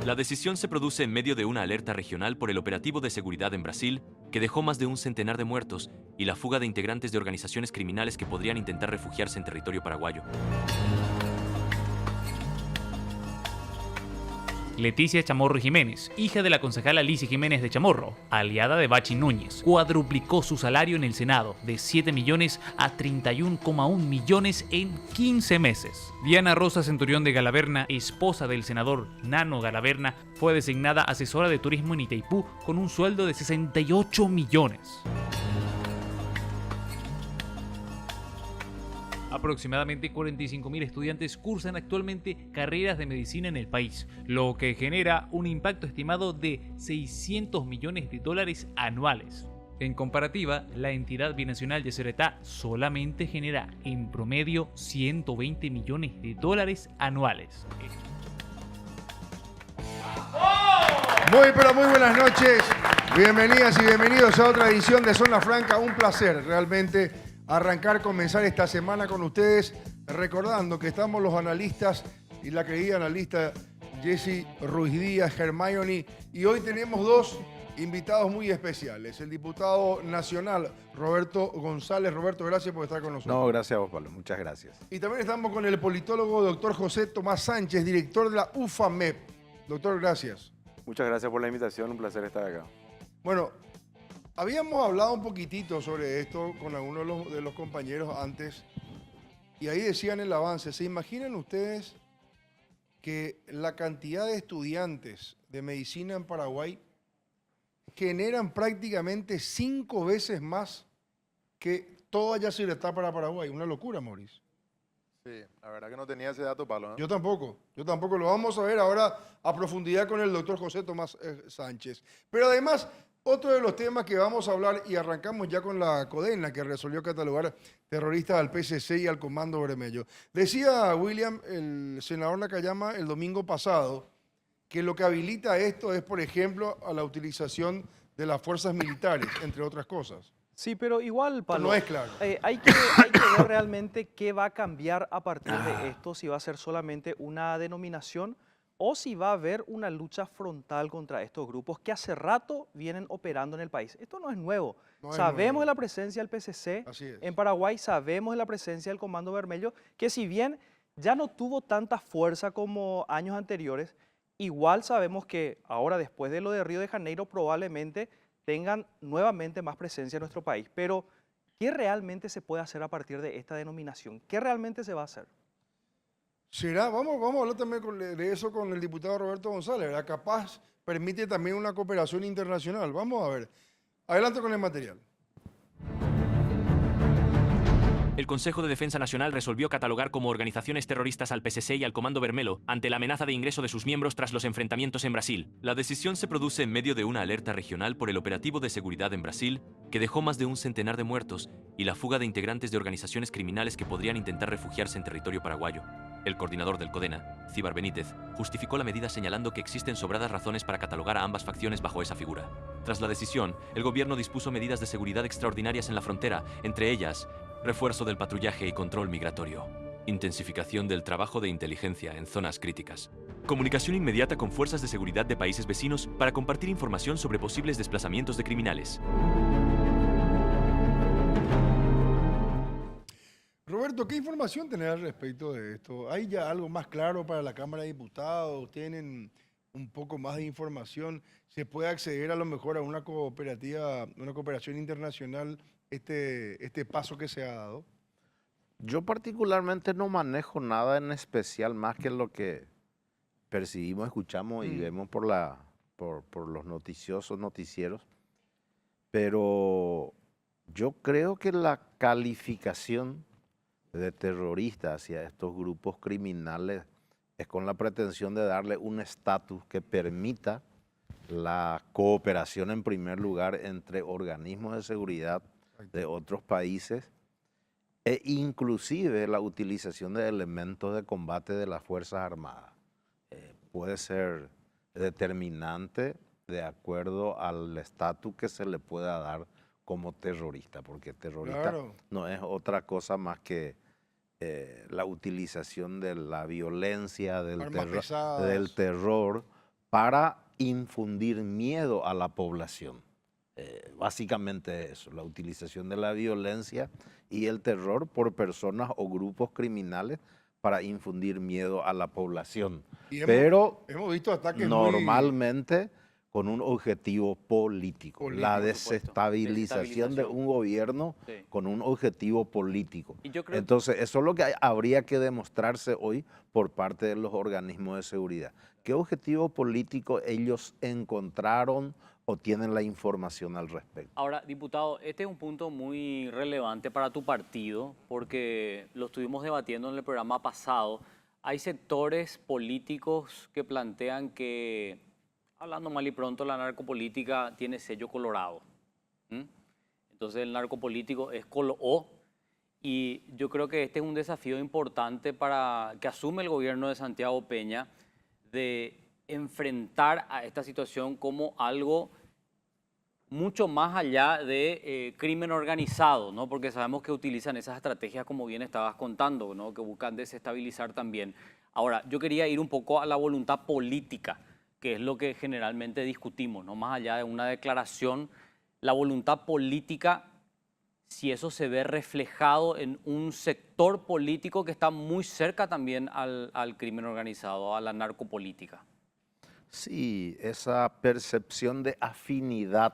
La decisión se produce en medio de una alerta regional por el operativo de seguridad en Brasil, que dejó más de un centenar de muertos, y la fuga de integrantes de organizaciones criminales que podrían intentar refugiarse en territorio paraguayo. Leticia Chamorro Jiménez, hija de la concejala Lizy Jiménez de Chamorro, aliada de Bachi Núñez, cuadruplicó su salario en el Senado de 7 millones a 31,1 millones en 15 meses. Diana Rosa Centurión de Galaverna, esposa del senador Nano Galaverna, fue designada asesora de turismo en Itaipú con un sueldo de 68 millones. Aproximadamente 45.000 estudiantes cursan actualmente carreras de medicina en el país, lo que genera un impacto estimado de 600 millones de dólares anuales. En comparativa, la entidad binacional Yacyretá solamente genera en promedio 120 millones de dólares anuales. Pero muy buenas noches. Bienvenidas y bienvenidos a otra edición de Zona Franca. Un placer realmente comenzar esta semana con ustedes, recordando que estamos los analistas y la querida analista Jessy Ruiz Díaz, Hermione, y hoy tenemos dos invitados muy especiales. El diputado nacional Roberto González. Roberto, gracias por estar con nosotros. No, gracias a vos, Pablo. Muchas gracias. Y también estamos con el politólogo doctor José Tomás Sánchez, director de la UFAMEP. Doctor, gracias. Muchas gracias por la invitación. Un placer estar acá. Bueno, habíamos hablado un poquitito sobre esto con algunos de los compañeros antes, y ahí decían el avance. ¿Se imaginan ustedes que la cantidad de estudiantes de medicina en Paraguay generan prácticamente 5 veces más que toda Yacyretá para Paraguay? Una locura, Mauricio. Sí, la verdad que no tenía ese dato, Pablo, ¿no? Yo tampoco. Lo vamos a ver ahora a profundidad con el doctor José Tomás Sánchez. Pero además, otro de los temas que vamos a hablar, y arrancamos ya con la CODENA, que resolvió catalogar terroristas al PCC y al Comando Vermelho. Decía William, el senador Nakayama, el domingo pasado, que lo que habilita esto es, por ejemplo, a la utilización de las fuerzas militares, entre otras cosas. Sí, pero igual, Pablo, no es claro. Hay que ver realmente qué va a cambiar a partir de esto, si va a ser solamente una denominación o si va a haber una lucha frontal contra estos grupos que hace rato vienen operando en el país. Esto no es nuevo. Sabemos de la presencia del PCC en Paraguay, sabemos de la presencia del Comando Vermelho, que si bien ya no tuvo tanta fuerza como años anteriores, igual sabemos que ahora, después de lo de Río de Janeiro, probablemente tengan nuevamente más presencia en nuestro país. Pero, ¿qué realmente se puede hacer a partir de esta denominación? ¿Qué realmente se va a hacer? ¿Será? Vamos a hablar también de eso con el diputado Roberto González, ¿verdad? Capaz permite también una cooperación internacional. Vamos a ver. Adelante con el material. El Consejo de Defensa Nacional resolvió catalogar como organizaciones terroristas al PCC y al Comando Vermelho ante la amenaza de ingreso de sus miembros tras los enfrentamientos en Brasil. La decisión se produce en medio de una alerta regional por el operativo de seguridad en Brasil, que dejó más de un centenar de muertos, y la fuga de integrantes de organizaciones criminales que podrían intentar refugiarse en territorio paraguayo. El coordinador del CODENA, Cíbar Benítez, justificó la medida señalando que existen sobradas razones para catalogar a ambas facciones bajo esa figura. Tras la decisión, el gobierno dispuso medidas de seguridad extraordinarias en la frontera, entre ellas refuerzo del patrullaje y control migratorio, intensificación del trabajo de inteligencia en zonas críticas, comunicación inmediata con fuerzas de seguridad de países vecinos para compartir información sobre posibles desplazamientos de criminales. Roberto, ¿qué información tenés al respecto de esto? ¿Hay ya algo más claro para la Cámara de Diputados? ¿Tienen un poco más de información? ¿Se puede acceder a lo mejor a una cooperación internacional, este paso que se ha dado? Yo particularmente no manejo nada en especial más que lo que percibimos, escuchamos y vemos por los noticieros. Pero yo creo que la calificación de terrorista hacia estos grupos criminales es con la pretensión de darle un estatus que permita la cooperación en primer lugar entre organismos de seguridad de otros países e inclusive la utilización de elementos de combate de las Fuerzas Armadas. Puede ser determinante de acuerdo al estatus que se le pueda dar como terrorista, porque terrorista no es otra cosa más que la utilización de la violencia, del terror para infundir miedo a la población. Básicamente eso, la utilización de la violencia y el terror por personas o grupos criminales para infundir miedo a la población. Pero hemos visto ataques normalmente con un objetivo político, la por supuesto. desestabilización de un gobierno Sí. con un objetivo político. Y yo creo Entonces, eso es lo que habría que demostrarse hoy por parte de los organismos de seguridad. ¿Qué objetivo político ellos encontraron o tienen la información al respecto? Ahora, diputado, este es un punto muy relevante para tu partido porque lo estuvimos debatiendo en el programa pasado. Hay sectores políticos que plantean que, hablando mal y pronto, la narcopolítica tiene sello colorado. Entonces el narcopolítico es O, y yo creo que este es un desafío importante para que asume el gobierno de Santiago Peña de enfrentar a esta situación como algo mucho más allá de crimen organizado, ¿no? Porque sabemos que utilizan esas estrategias como bien estabas contando, ¿no? Que buscan desestabilizar también. Ahora, yo quería ir un poco a la voluntad política, que es lo que generalmente discutimos, ¿no? Más allá de una declaración, la voluntad política, si eso se ve reflejado en un sector político que está muy cerca también al crimen organizado, a la narcopolítica. Sí, esa percepción de afinidad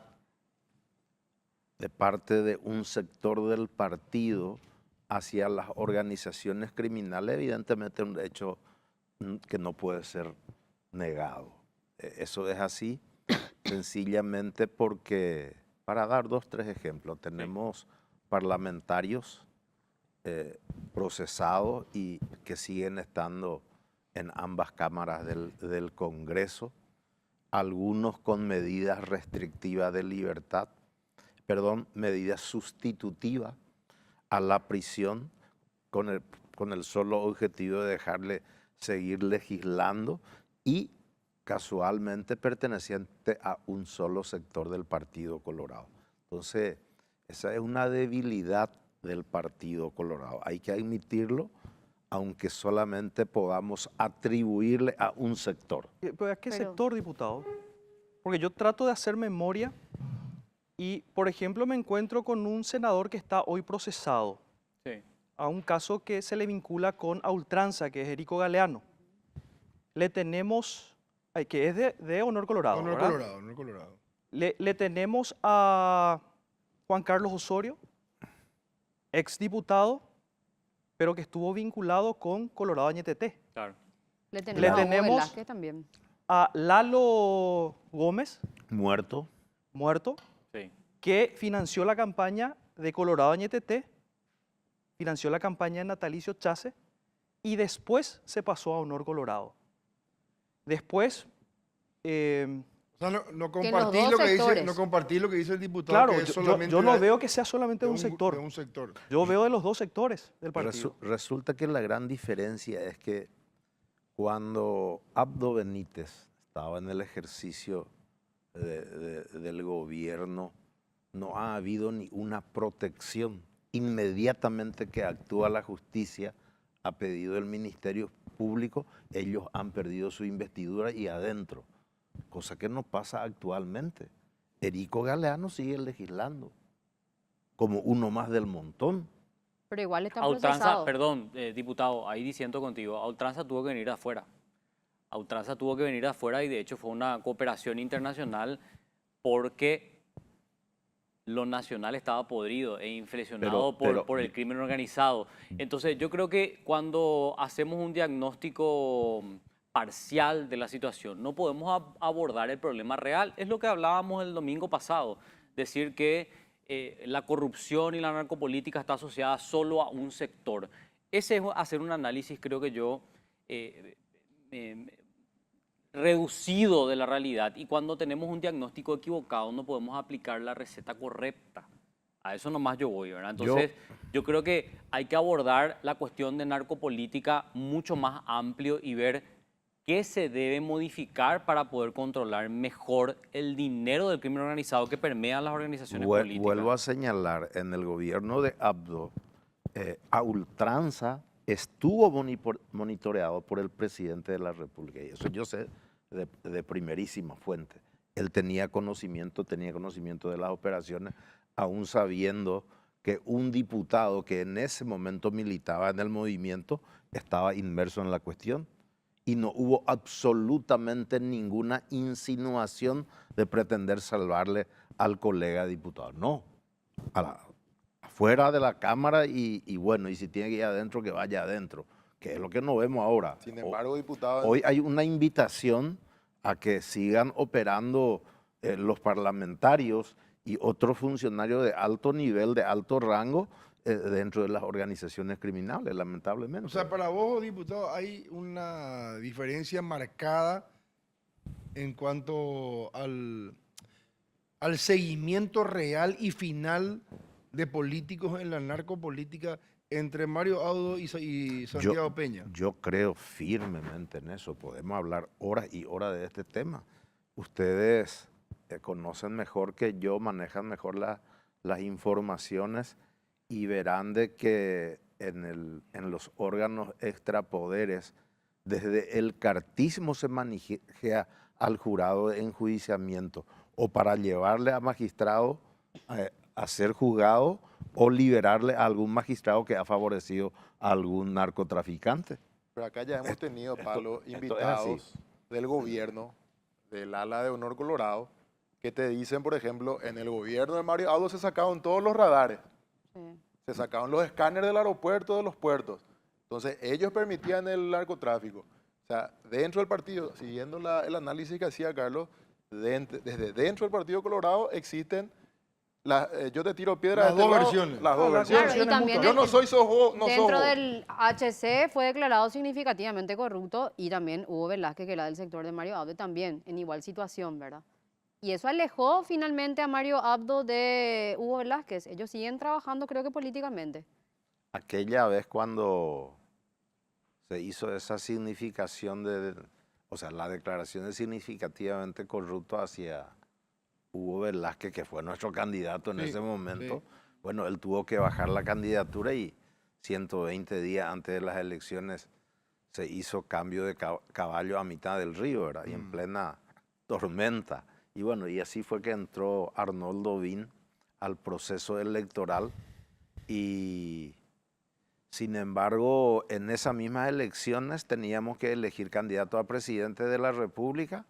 de parte de un sector del partido hacia las organizaciones criminales, evidentemente es un hecho que no puede ser negado. Eso es así, sencillamente porque, para dar 2, 3 ejemplos, tenemos parlamentarios procesados y que siguen estando en ambas cámaras del Congreso, algunos con medidas restrictivas de libertad, medidas sustitutivas a la prisión con el solo objetivo de dejarle seguir legislando y casualmente perteneciente a un solo sector del Partido Colorado. Entonces, esa es una debilidad del Partido Colorado. Hay que admitirlo, aunque solamente podamos atribuirle a un sector. ¿Pero a qué sector, diputado? Porque yo trato de hacer memoria y, por ejemplo, me encuentro con un senador que está hoy procesado a un caso que se le vincula con a ultranza, que es Erico Galeano. Le tenemos, que es de Honor Colorado, Honor ¿verdad? Colorado, Honor Colorado. Le tenemos a Juan Carlos Osorio, exdiputado, pero que estuvo vinculado con Colorado Añeteté. Claro. Le Le tenemos a Hugo tenemos- Velázquez también. A Lalo Gómez, Muerto. muerto, Sí. que financió la campaña de Colorado Añeteté, financió la campaña de Natalicio Chase y después se pasó a Honor Colorado. Después, O sea, no los compartí dos lo que dice, sectores. no compartí lo que dice el diputado. claro, que es yo solamente no de- veo que sea solamente de un sector. de un sector. Yo veo de los dos sectores del partido. Resulta que la gran diferencia es que cuando Abdo Benítez estaba en el ejercicio del gobierno, no ha habido ni una protección. Inmediatamente que actúa la justicia a pedido del Ministerio Público, ellos han perdido su investidura y adentro, cosa que no pasa actualmente. Erico Galeano sigue legislando como uno más del montón. Pero igual está A ultranza, procesado. perdón, diputado, ahí diciendo contigo, a ultranza tuvo que venir de afuera. A ultranza tuvo que venir de afuera y de hecho fue una cooperación internacional porque lo nacional estaba podrido e inflacionado por el crimen organizado. Entonces yo creo que cuando hacemos un diagnóstico parcial de la situación, no podemos abordar el problema real. Es lo que hablábamos el domingo pasado, decir que la corrupción y la narcopolítica está asociada solo a un sector. Ese es hacer un análisis, creo que yo, reducido de la realidad, y cuando tenemos un diagnóstico equivocado no podemos aplicar la receta correcta. A eso nomás yo voy, ¿verdad? Entonces, yo creo que hay que abordar la cuestión de narcopolítica mucho más amplio y ver qué se debe modificar para poder controlar mejor el dinero del crimen organizado que permea las organizaciones políticas. Vuelvo a señalar, en el gobierno de Abdo, a ultranza estuvo monitoreado por el presidente de la República. Y eso yo sé de primerísima fuente. Él tenía conocimiento de las operaciones, aún sabiendo que un diputado que en ese momento militaba en el movimiento estaba inmerso en la cuestión. Y no hubo absolutamente ninguna insinuación de pretender salvarle al colega diputado. No, afuera de la Cámara y bueno, y si tiene que ir adentro, que vaya adentro, que es lo que no vemos ahora. Sin embargo, diputado, Hoy hay una invitación a que sigan operando los parlamentarios y otros funcionarios de alto nivel, de alto rango, dentro de las organizaciones criminales, lamentablemente. O sea, para vos, diputado, hay una diferencia marcada en cuanto al seguimiento real y final de políticos en la narcopolítica entre Mario Audo y Santiago Peña. Yo creo firmemente en eso. Podemos hablar horas y horas de este tema. Ustedes conocen mejor que yo, manejan mejor las informaciones y verán de que en los órganos extrapoderes, desde el cartismo se maneja al jurado de enjuiciamiento o para llevarle a magistrado a ser juzgado o liberarle a algún magistrado que ha favorecido a algún narcotraficante. pero acá ya hemos tenido, Pablo, esto es invitados del gobierno, del ala de Honor Colorado, que te dicen, por ejemplo, en el gobierno de Mario Audo se sacaron todos los radares, se sacaron los escáneres del aeropuerto, de los puertos. Entonces, ellos permitían el narcotráfico. O sea, dentro del partido, siguiendo el análisis que hacía Carlos, desde dentro del Partido Colorado existen, yo te tiro piedra Las de este dos lado, versiones. las dos Claro, versiones. y también Yo no soy sos vos, no sos Dentro vos. del HC fue declarado significativamente corrupto y también Hugo Velázquez, que era del sector de Mario Abdo, también en igual situación, ¿verdad? Y eso alejó finalmente a Mario Abdo de Hugo Velázquez. Ellos siguen trabajando, creo que políticamente. Aquella vez cuando se hizo esa significación o sea, la declaración de significativamente corrupto hacia Hugo Velázquez, que fue nuestro candidato en Sí, ese momento, sí. bueno, él tuvo que bajar la candidatura y 120 días antes de las elecciones se hizo cambio de caballo a mitad del río, ¿verdad? Y en plena tormenta. Y bueno, y así fue que entró Arnoldo Bin al proceso electoral y sin embargo, en esas mismas elecciones teníamos que elegir candidato a presidente de la República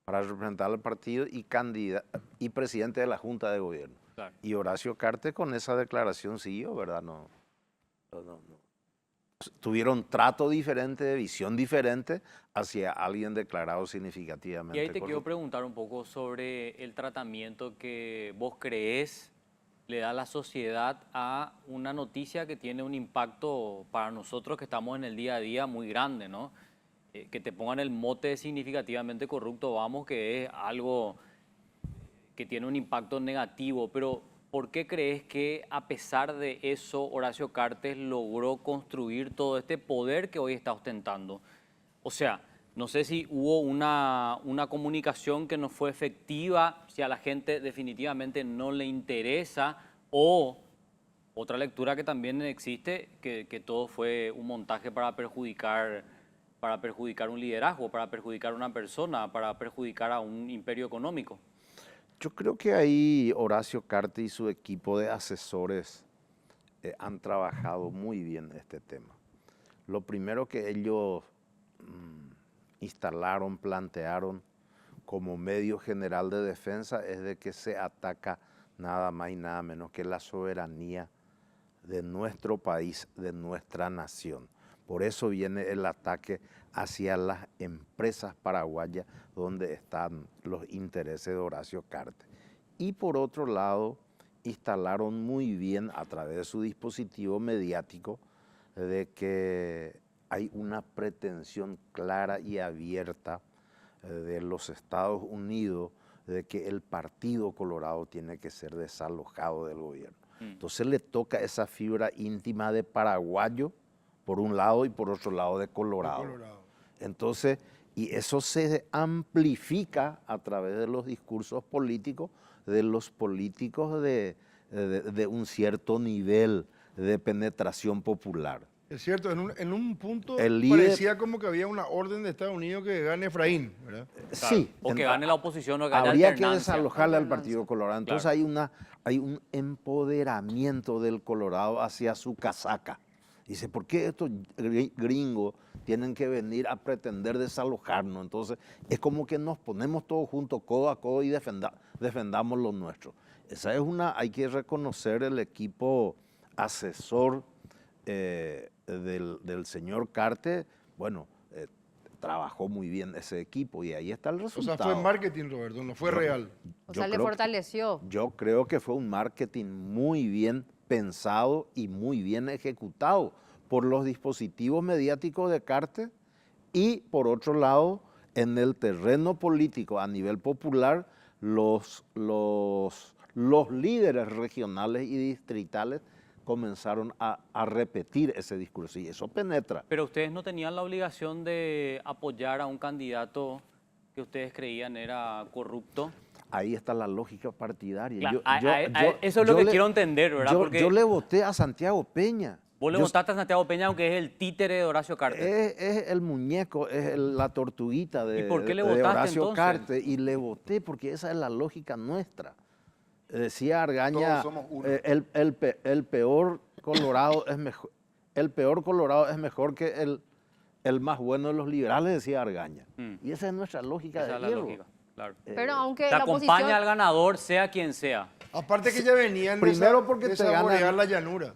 para representar al partido y presidente de la Junta de Gobierno. Claro. Y Horacio Cartes con esa declaración siguió, ¿verdad? No. Tuvieron trato diferente, visión diferente hacia alguien declarado significativamente Y ahí te quiero corrupto. preguntar un poco sobre el tratamiento que vos crees le da la sociedad a una noticia que tiene un impacto para nosotros que estamos en el día a día muy grande, ¿no? Que te pongan el mote de significativamente corrupto, vamos, que es algo que tiene un impacto negativo, pero ¿por qué crees que a pesar de eso Horacio Cartes logró construir todo este poder que hoy está ostentando? O sea, no sé si hubo una comunicación que no fue efectiva, si a la gente definitivamente no le interesa, o otra lectura que también existe, que todo fue un montaje para perjudicar un liderazgo, para perjudicar a una persona, para perjudicar a un imperio económico. Yo creo que ahí Horacio Cartes y su equipo de asesores han trabajado muy bien este tema. Lo primero que ellos instalaron, plantearon como medio general de defensa es de que se ataca nada más y nada menos que la soberanía de nuestro país, de nuestra nación. Por eso viene el ataque hacia las empresas paraguayas donde están los intereses de Horacio Cartes. Y por otro lado, instalaron muy bien a través de su dispositivo mediático de que hay una pretensión clara y abierta de los Estados Unidos de que el Partido Colorado tiene que ser desalojado del gobierno. Entonces le toca esa fibra íntima de paraguayo por un lado y por otro lado de Colorado. Entonces, y eso se amplifica a través de los discursos políticos de los políticos de un cierto nivel de penetración popular. Es cierto, en un punto El líder- parecía como que había una orden de Estados Unidos que gane Efraín, ¿verdad? Sí. O que gane la oposición o que haya Habría que alternancia. desalojarle al Alternancia. Partido Colorado. Entonces hay un empoderamiento del Colorado hacia su casaca. Dice, ¿por qué estos gringos tienen que venir a pretender desalojarnos? Entonces es como que nos ponemos todos juntos, codo a codo, y defendamos lo nuestro. Esa es hay que reconocer el equipo asesor del señor Carte. Bueno, trabajó muy bien ese equipo y ahí está el O resultado. sea, fue marketing, Roberto, no fue real. O Yo sea, le creo que- fortaleció. Yo creo que fue un marketing muy bien pensado y muy bien ejecutado por los dispositivos mediáticos de Carte y, por otro lado, en el terreno político a nivel popular, los líderes regionales y distritales comenzaron a repetir ese discurso y eso penetra. Pero ustedes no tenían la obligación de apoyar a un candidato que ustedes creían era corrupto. Ahí está la lógica partidaria. Eso es lo que quiero entender, ¿verdad? Porque Yo le voté a Santiago Peña. vos le votaste a Santiago Peña, aunque es el títere de Horacio Cartes. Es el muñeco, es la tortuguita ¿Y por qué le de votaste, Horacio entonces? Carte. Y le voté porque esa es la lógica nuestra. Decía Argaña, Todos somos uno. el peor Colorado es mejor. El peor Colorado es mejor que el más bueno de los liberales, decía Argaña. Y esa es nuestra lógica Esa de es la hierro. lógica, claro. Pero aunque Te la acompaña oposición... al ganador, sea quien sea. Aparte que ya venían Primero porque de te saborear ganan- la llanura.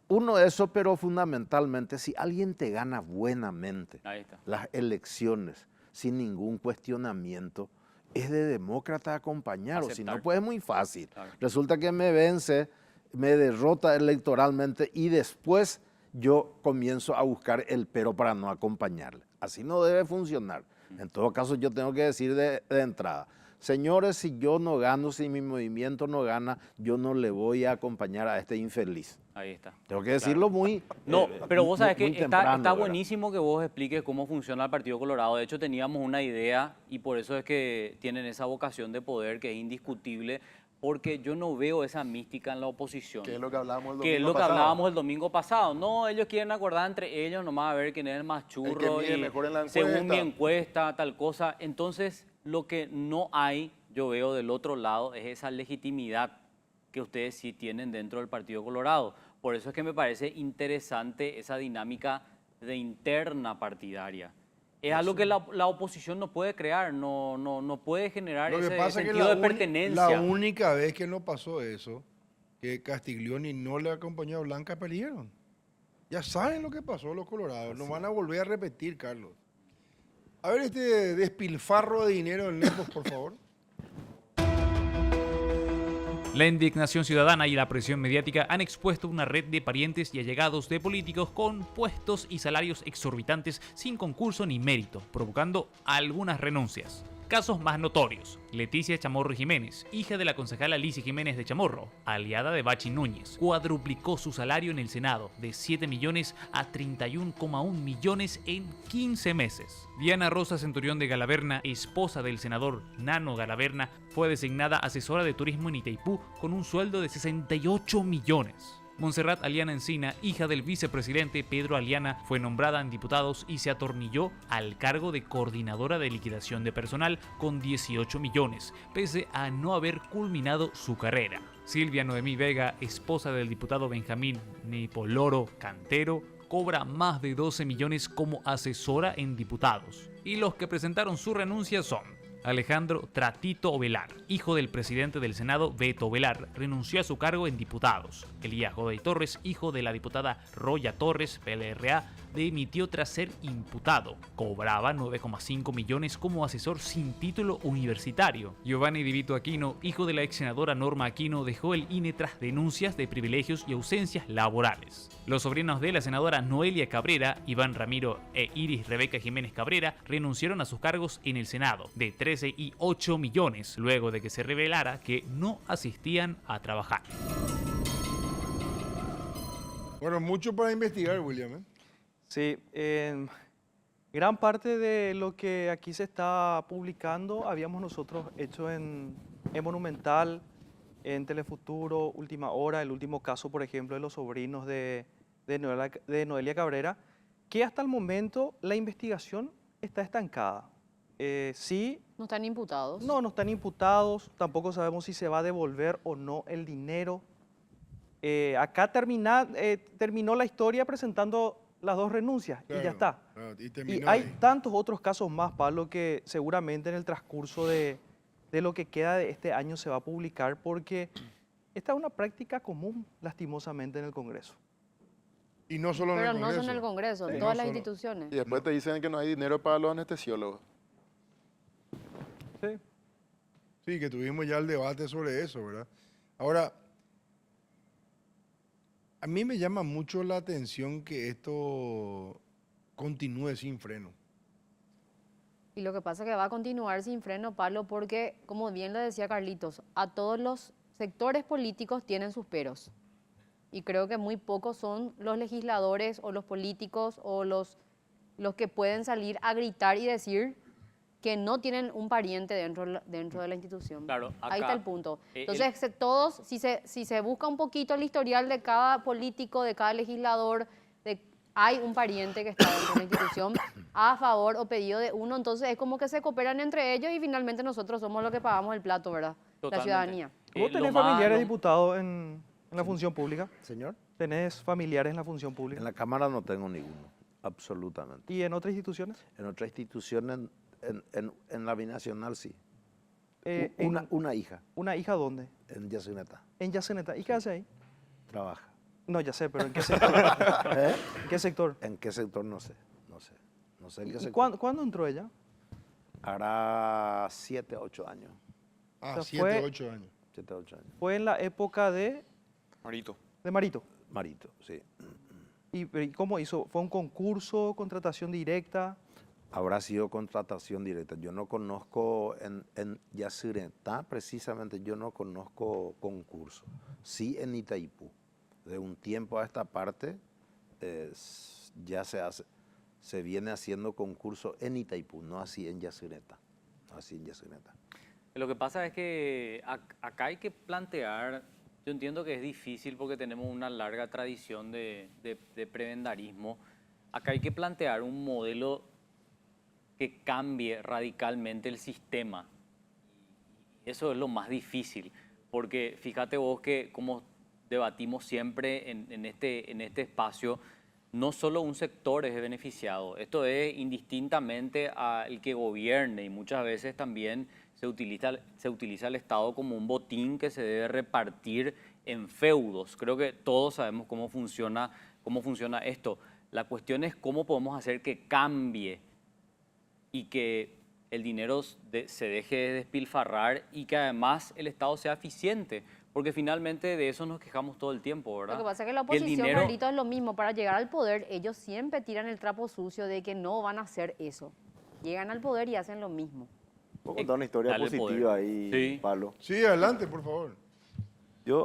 Uno, eso, pero fundamentalmente, si alguien te gana buenamente Ahí está. las elecciones sin ningún cuestionamiento, es de demócrata acompañar, o si no, Aceptar. pues es muy fácil. Claro. Resulta que me vence, me derrota electoralmente y después yo comienzo a buscar el pero para no acompañarle. Así no debe funcionar. En todo caso, yo tengo que decir de entrada, señores, si yo no gano, si mi movimiento no gana, yo no le voy a acompañar a este infeliz. Ahí está. Tengo que decirlo muy No, pero vos sabés muy que temprano, está ¿verdad? buenísimo que vos expliques cómo funciona el Partido Colorado. De hecho, teníamos una idea y por eso es que tienen esa vocación de poder que es indiscutible, porque yo no veo esa mística en la oposición. Que es lo que hablábamos el domingo Que es lo que pasado. hablábamos el domingo pasado. No, ellos quieren acordar entre ellos nomás a ver quién es el más churro mide y mejor en la según encuesta. mi encuesta, tal cosa. Entonces, lo que no hay, yo veo del otro lado, es esa legitimidad que ustedes sí tienen dentro del Partido Colorado. Por eso es que me parece interesante esa dinámica de interna partidaria. Es algo que la oposición no puede crear, no puede generar Lo que ese pasa es que sentido de pertenencia. la única vez que no pasó eso, que Castiglioni no le acompañó a Blanca, perdieron. Ya saben lo que pasó los colorados, no van a volver a repetir, Carlos. A ver este despilfarro de dinero del Nepos, por favor. La indignación ciudadana y la presión mediática han expuesto una red de parientes y allegados de políticos con puestos y salarios exorbitantes sin concurso ni mérito, provocando algunas renuncias. Casos más notorios: Leticia Chamorro Jiménez, hija de la concejala Lizy Jiménez de Chamorro, aliada de Bachi Núñez, cuadruplicó su salario en el Senado de 7 millones a 31,1 millones en 15 meses. Diana Rosa Centurión de Galaverna, esposa del senador Nano Galaverna, fue designada asesora de turismo en Itaipú con un sueldo de 68 millones. Montserrat Aliana Encina, hija del vicepresidente Pedro Aliana, fue nombrada en diputados y se atornilló al cargo de coordinadora de liquidación de personal con 18 millones, pese a no haber culminado su carrera. Silvia Noemí Vega, esposa del diputado Benjamín Nipoloro Cantero, cobra más de 12 millones como asesora en diputados. Y los que presentaron su renuncia son: Alejandro Tratito Ovelar, hijo del presidente del Senado Beto Ovelar, renunció a su cargo en diputados. Elías Godoy Torres, hijo de la diputada Roya Torres, PLRA, dimitió tras ser imputado. Cobraba 9,5 millones como asesor sin título universitario. Giovanni Di Vito Aquino, hijo de la ex senadora Norma Aquino, dejó el INE tras denuncias de privilegios y ausencias laborales. Los sobrinos de la senadora Noelia Cabrera, Iván Ramiro e Iris Rebeca Jiménez Cabrera, renunciaron a sus cargos en el Senado de 13 y 8 millones, luego de que se revelara que no asistían a trabajar. Bueno, mucho para investigar, William, ¿eh? Sí, gran parte de lo que aquí se está publicando habíamos nosotros hecho en Monumental, en Telefuturo, Última Hora, el último caso, por ejemplo, de los sobrinos de de Noelia Cabrera, que hasta el momento la investigación está estancada. Sí, No están imputados. no están imputados, tampoco sabemos si se va a devolver o no el dinero. Acá terminó la historia presentando las 2 renuncias y ya Claro, está. claro, y Y terminó hay ahí. tantos otros casos más, Pablo, que seguramente en el transcurso de lo que queda de este año se va a publicar, porque esta es una práctica común, lastimosamente, en el Congreso. Y no solo en Pero el no Congreso. solo en el Congreso, en Sí, todas no las solo. instituciones. Y después te dicen que no hay dinero para los anestesiólogos. Sí. Sí, que tuvimos ya el debate sobre eso, ¿verdad? Ahora, a mí me llama mucho la atención que esto continúe sin freno. Y lo que pasa es que va a continuar sin freno, Pablo, porque, como bien lo decía Carlitos, a todos los sectores políticos tienen sus peros. Y creo que muy pocos son los legisladores o los políticos o los que pueden salir a gritar y decir que no tienen un pariente dentro de la institución. Claro, Ahí acá, está el punto. el- Entonces, todos, si se busca un poquito el historial de cada político, de cada legislador, hay un pariente que está dentro de la institución a favor o pedido de uno, entonces es como que se cooperan entre ellos y finalmente nosotros somos los que pagamos el plato, ¿verdad? Totalmente. La ciudadanía. ¿Vos Lo tenés más- familiares lo- diputados en la función pública? Señor, ¿Tenés familiares en la función en pública? la Cámara no tengo ninguno, absolutamente. ¿Y en otras instituciones? En otra institución, en la binacional sí. En- Una hija, ¿Una hija dónde? en Yacineta, En Yaceneta. ¿Y qué hace ahí? trabaja. No, ya sé, pero ¿en qué sector? ¿Eh? ¿En qué sector? ¿En qué sector? No sé. No sé en qué ¿Y sector. cuándo entró ella? Hará 7, 8 años. Ah, sea, 7, fue- 8 años. 7, 8 años. Fue en la época de Marito. Marito. Marito, sí. ¿Y cómo hizo? ¿Fue un concurso, contratación directa? Habrá sido contratación directa. Yo no conozco en Yacyretá, precisamente, yo no conozco concurso. Sí en Itaipú. De un tiempo a esta parte ya se viene haciendo concurso en Itaipú, no así en Yacyretá. No así en Yacyretá. Lo que pasa es que acá hay que plantear, yo entiendo que es difícil porque tenemos una larga tradición de prebendarismo. Acá hay que plantear un modelo que cambie radicalmente el sistema. Y eso es lo más difícil, porque fíjate vos que como debatimos siempre en este espacio, no solo un sector es beneficiado, esto es indistintamente al que gobierne y muchas veces también se utiliza el Estado como un botín que se debe repartir en feudos. Creo que todos sabemos cómo funciona esto. La cuestión es cómo podemos hacer que cambie y que el dinero se deje de despilfarrar y que además el Estado sea eficiente, porque finalmente de eso nos quejamos todo el tiempo, ¿verdad? Lo que pasa es que la el oposición, dinero- Carlito, es lo mismo. Para llegar al poder, ellos siempre tiran el trapo sucio de que no van a hacer eso. Llegan al poder y hacen lo mismo. Puedo contar una historia Dale positiva poder. ahí, Sí. Pablo. Sí, adelante, por favor.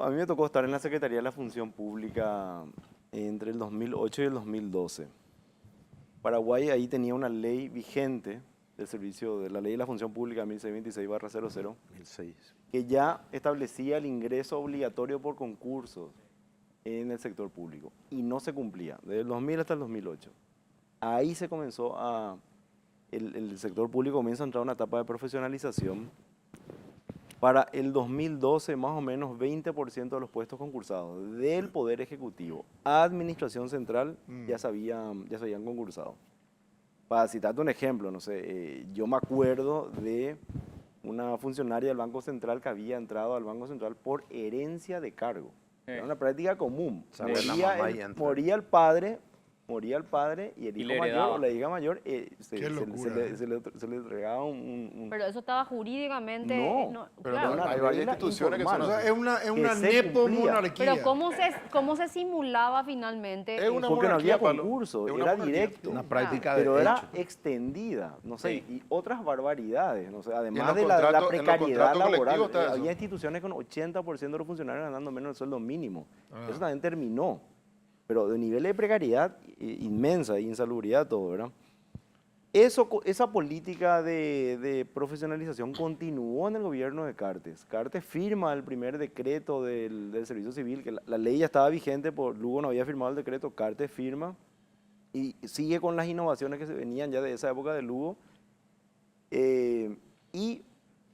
A mí me tocó estar en la Secretaría de la Función Pública entre el 2008 y el 2012. Paraguay ahí tenía una ley vigente del servicio de la ley de la Función Pública 1626/00, 1006. que ya establecía el ingreso obligatorio por concursos en el sector público y no se cumplía, desde el 2000 hasta el 2008. Ahí se comenzó el sector público comienza a entrar a una etapa de profesionalización. Para el 2012, más o menos 20% de los puestos concursados del Poder Ejecutivo a Administración Central ya se habían concursado. Para citarte un ejemplo, no sé, yo me acuerdo de una funcionaria del Banco Central que había entrado al Banco Central por herencia de cargo. Era una práctica común. Sabe la mamá y entra. Moría el padre y el Y hijo le mayor heredaba. o la hija mayor Qué locura, se le entregaba un... Pero eso estaba jurídicamente... No, Pero claro. no, hay varias regla instituciones que son informal. O sea, es una Que se nepomonarquía. Pero ¿cómo se simulaba finalmente? Es una Porque no había monarquía, Pablo. concurso, Es una era monarquía. directo. Una práctica de Pero era hecho. extendida, no sé, Sí. y otras barbaridades, no sé, los además de la contratos- en los precariedad contratos laboral, colectivos está eso. había instituciones con 80% de los funcionarios ganando menos del sueldo mínimo. Ah. Eso también terminó, pero de nivel de precariedad inmensa y insalubridad todo, ¿verdad? Esa política de profesionalización continuó en el gobierno de Cartes. Cartes firma el primer decreto del Servicio Civil, que la ley ya estaba vigente, Lugo no había firmado el decreto, Cartes firma y sigue con las innovaciones que se venían ya de esa época de Lugo. Y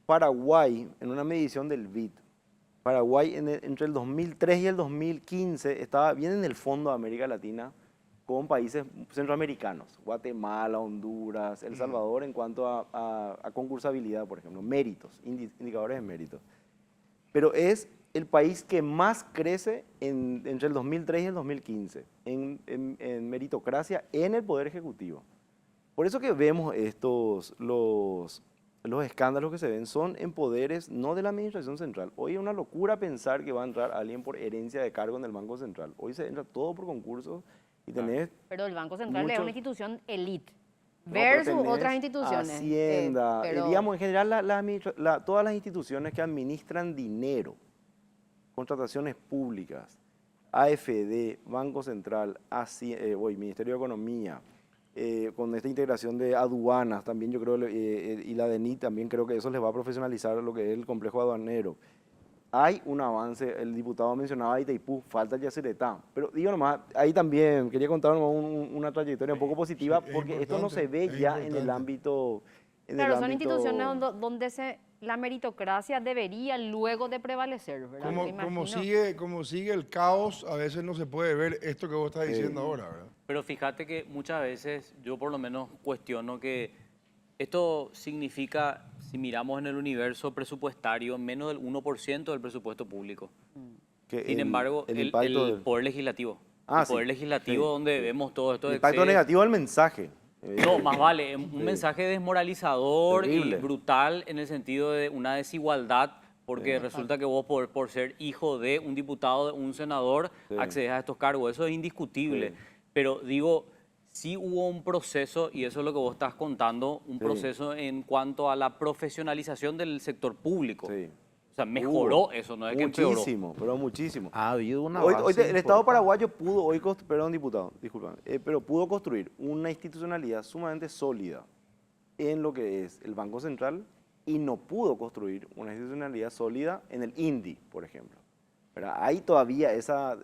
Paraguay, en una medición del BID, Paraguay entre el 2003 y el 2015 estaba bien en el fondo de América Latina con países centroamericanos, Guatemala, Honduras, El Salvador, en cuanto a concursabilidad, por ejemplo, méritos, indicadores de méritos. Pero es el país que más crece entre el 2003 y el 2015 en meritocracia en el Poder Ejecutivo. Por eso que vemos los escándalos que se ven son en poderes no de la administración central. Hoy es una locura pensar que va a entrar alguien por herencia de cargo en el Banco Central. Hoy se entra todo por concursos y tenés... Pero el Banco Central es una institución elite No, pero versus tenés otras instituciones. Hacienda, pero- digamos, en general, todas las instituciones que administran dinero, contrataciones públicas, AFD, Banco Central, Ministerio de Economía, con esta integración de aduanas, también yo creo, y la DENIT, también creo que eso les va a profesionalizar lo que es el complejo aduanero. Hay un avance, el diputado mencionaba a Itaipú, falta Yacyretá, pero digo nomás, ahí también quería contar una trayectoria un poco positiva, Sí, es porque esto no se ve importante, es ya en el importante. ámbito... Claro, son instituciones donde la meritocracia debería luego de prevalecer, ¿verdad? Me imagino. Como sigue el caos, a veces no se puede ver esto que vos estás diciendo ahora, ¿verdad? Pero fíjate que muchas veces yo por lo menos cuestiono que esto significa, si miramos en el universo presupuestario, menos del 1% del presupuesto público. Sin embargo, el Poder Legislativo. El Poder Legislativo, donde vemos todo esto El de impacto negativo del mensaje. No, más vale, un mensaje desmoralizador Terrible. y brutal en el sentido de una desigualdad, porque resulta que vos por ser hijo de un diputado, de un senador, accedes a estos cargos. Eso es indiscutible. Sí. Pero digo, sí hubo un proceso, y eso es lo que vos estás contando, un proceso en cuanto a la profesionalización del sector público. Sí. O sea, mejoró eso, no es que empeoró. Muchísimo, pero muchísimo. Ha habido una Hoy, avance el Estado importante. paraguayo pudo, perdón diputado, disculpa, pero pudo construir una institucionalidad sumamente sólida en lo que es el Banco Central y no pudo construir una institucionalidad sólida en el INDI, por ejemplo. ¿Verdad? Hay todavía esa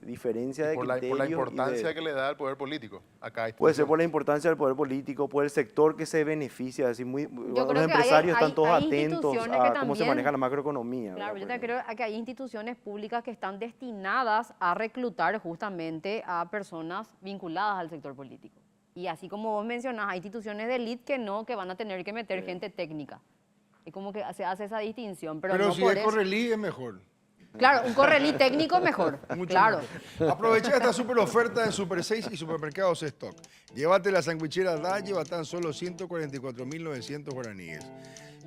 diferencia de Por la criterios. importancia que le da al poder político. Acá hay Puede ser por la importancia del poder político, por el sector que se beneficia. Es decir, creo los que empresarios están todos hay atentos instituciones a que cómo se también- maneja la macroeconomía. Claro, ¿verdad? yo creo que hay instituciones públicas que están destinadas a reclutar justamente a personas vinculadas al sector político. Y así como vos mencionás, hay instituciones de élite que no, que van a tener que meter gente técnica. Es como que se hace esa distinción, pero no si por es eso. Correlí es mejor. Claro, un correlí técnico mejor. Mucho Claro. mejor. Aprovecha esta super oferta en Super 6 y Supermercados Stock. Llévate la sandwichera Dayo a tan solo 144.900 guaraníes.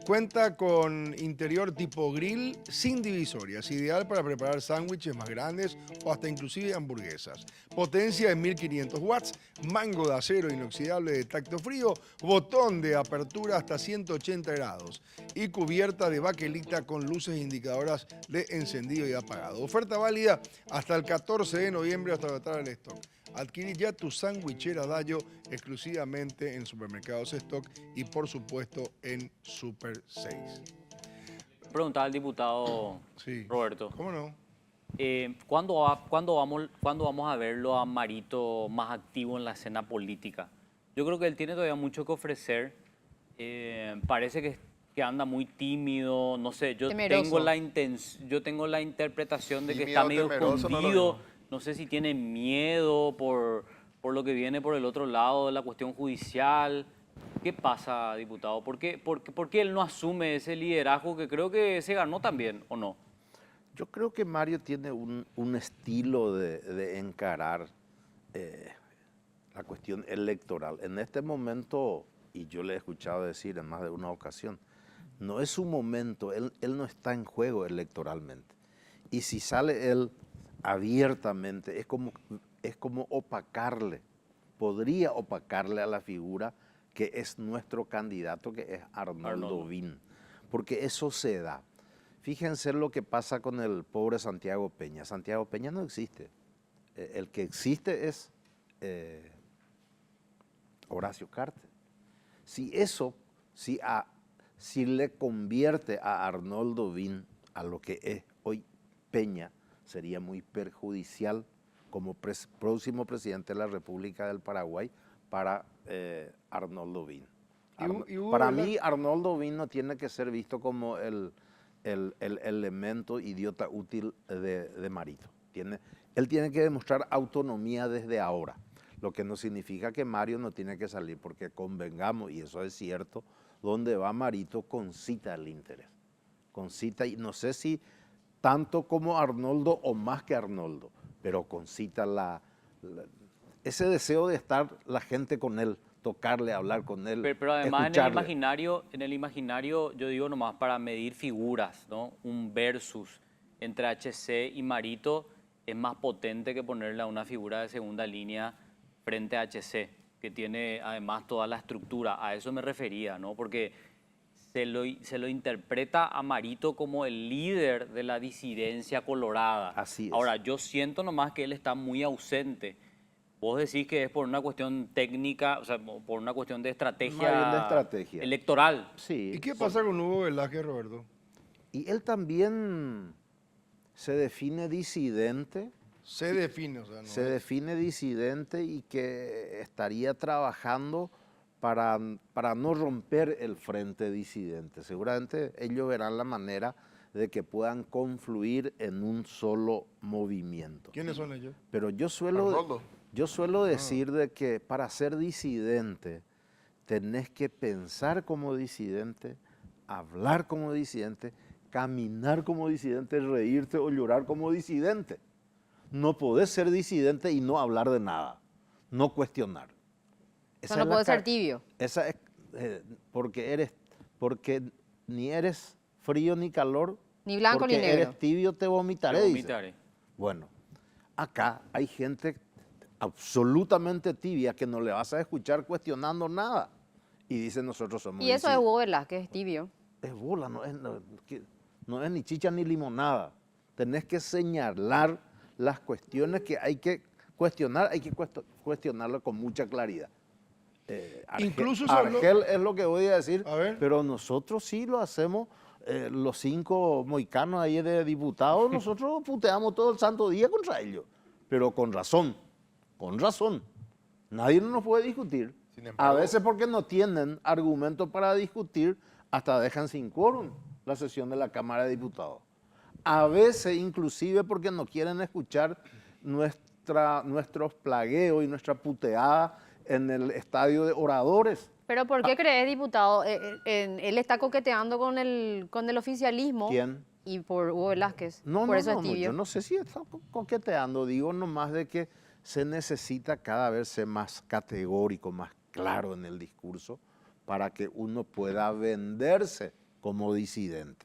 Cuenta con interior tipo grill sin divisorias, ideal para preparar sándwiches más grandes o hasta inclusive hamburguesas. Potencia de 1500 watts, mango de acero inoxidable de tacto frío, botón de apertura hasta 180 grados y cubierta de baquelita con luces indicadoras de encendido y apagado. Oferta válida hasta el 14 de noviembre hasta agotar el stock. Adquirí ya tu sandwichera Dayo exclusivamente en Supermercados Stock y por supuesto en Super 6. Preguntaba al diputado Sí. Roberto. ¿Cómo no? ¿Cuándo vamos a verlo a Marito más activo en la escena política? Yo creo que él tiene todavía mucho que ofrecer. Parece que anda muy tímido, no sé, Temeroso. yo tengo la interpretación de que Tímido, está medio temeroso, no lo escondido. veo. No sé si tiene miedo por lo que viene por el otro lado de la cuestión judicial. ¿Qué pasa, diputado? ¿Por qué él no asume ese liderazgo que creo que se ganó también, o no? Yo creo que Mario tiene un estilo de encarar la cuestión electoral. En este momento, y yo le he escuchado decir en más de una ocasión, no es su momento, él no está en juego electoralmente. Y si sale él abiertamente, es como opacarle, podría opacarle a la figura que es nuestro candidato, que es Arnoldo Win, porque eso se da. Fíjense lo que pasa con el pobre Santiago Peña. Santiago Peña no existe. El que existe es Horacio Cartes. Si eso, si le convierte a Arnoldo Bin a lo que es hoy Peña, sería muy perjudicial como próximo presidente de la República del Paraguay para Arnoldo Bin. Para mí, Arnoldo Bin no tiene que ser visto como el elemento idiota útil de Marito. Él tiene que demostrar autonomía desde ahora, lo que no significa que Mario no tiene que salir, porque convengamos, y eso es cierto, donde va Marito concita el interés. Concita, y no sé si tanto como Arnoldo o más que Arnoldo, pero concita ese deseo de estar la gente con él, tocarle, hablar con él, Pero además escucharle. en el imaginario, yo digo nomás para medir figuras, ¿no? Un versus entre HC y Marito es más potente que ponerle a una figura de segunda línea frente a HC, que tiene además toda la estructura. A eso me refería, ¿no? Porque se lo interpreta a Marito como el líder de la disidencia colorada. Así es. Ahora, yo siento nomás que él está muy ausente. Vos decís que es por una cuestión técnica, o sea, por una cuestión de estrategia, Más bien de estrategia. electoral. Sí. ¿Y qué pasa con Hugo Velázquez, Roberto? Y él también se define disidente. Se define, o sea, no Se es- define disidente y que estaría trabajando para no romper el frente disidente. Seguramente ellos verán la manera de que puedan confluir en un solo movimiento. ¿Quiénes son ellos? Pero yo Arnoldo. suelo decir de que para ser disidente tenés que pensar como disidente, hablar como disidente, caminar como disidente, reírte o llorar como disidente. No podés ser disidente y no hablar de nada, no cuestionar. O sea, no puede ser tibio. Esa es porque ni eres frío ni calor, Ni blanco porque ni negro. eres tibio te vomitaré. Te dice. vomitaré. Bueno, acá hay gente absolutamente tibia que no le vas a escuchar cuestionando nada. Y dice nosotros somos Y eso es disidentes. Hugo Velázquez, es tibio. Es bola, no es ni chicha ni limonada. Tenés que señalar las cuestiones que hay que cuestionar, cuestionarlo con mucha claridad. Incluso se habló- Argel es lo que voy a decir, A ver. pero nosotros sí lo hacemos, los 5 moicanos ahí de diputados, nosotros puteamos todo el santo día contra ellos, pero con razón. Nadie nos puede discutir. Sin embargo- A veces porque no tienen argumentos para discutir, hasta dejan sin quórum la sesión de la Cámara de Diputados. A veces inclusive porque no quieren escuchar nuestros plagueos y nuestra puteada en el estadio de oradores. Pero ¿por qué crees, diputado? Él está coqueteando con el oficialismo. ¿Quién? Y por Hugo Velázquez. No, por no, eso no, es tibio. yo no sé si está coqueteando, digo nomás de que se necesita cada vez ser más categórico, más claro en el discurso para que uno pueda venderse como disidente.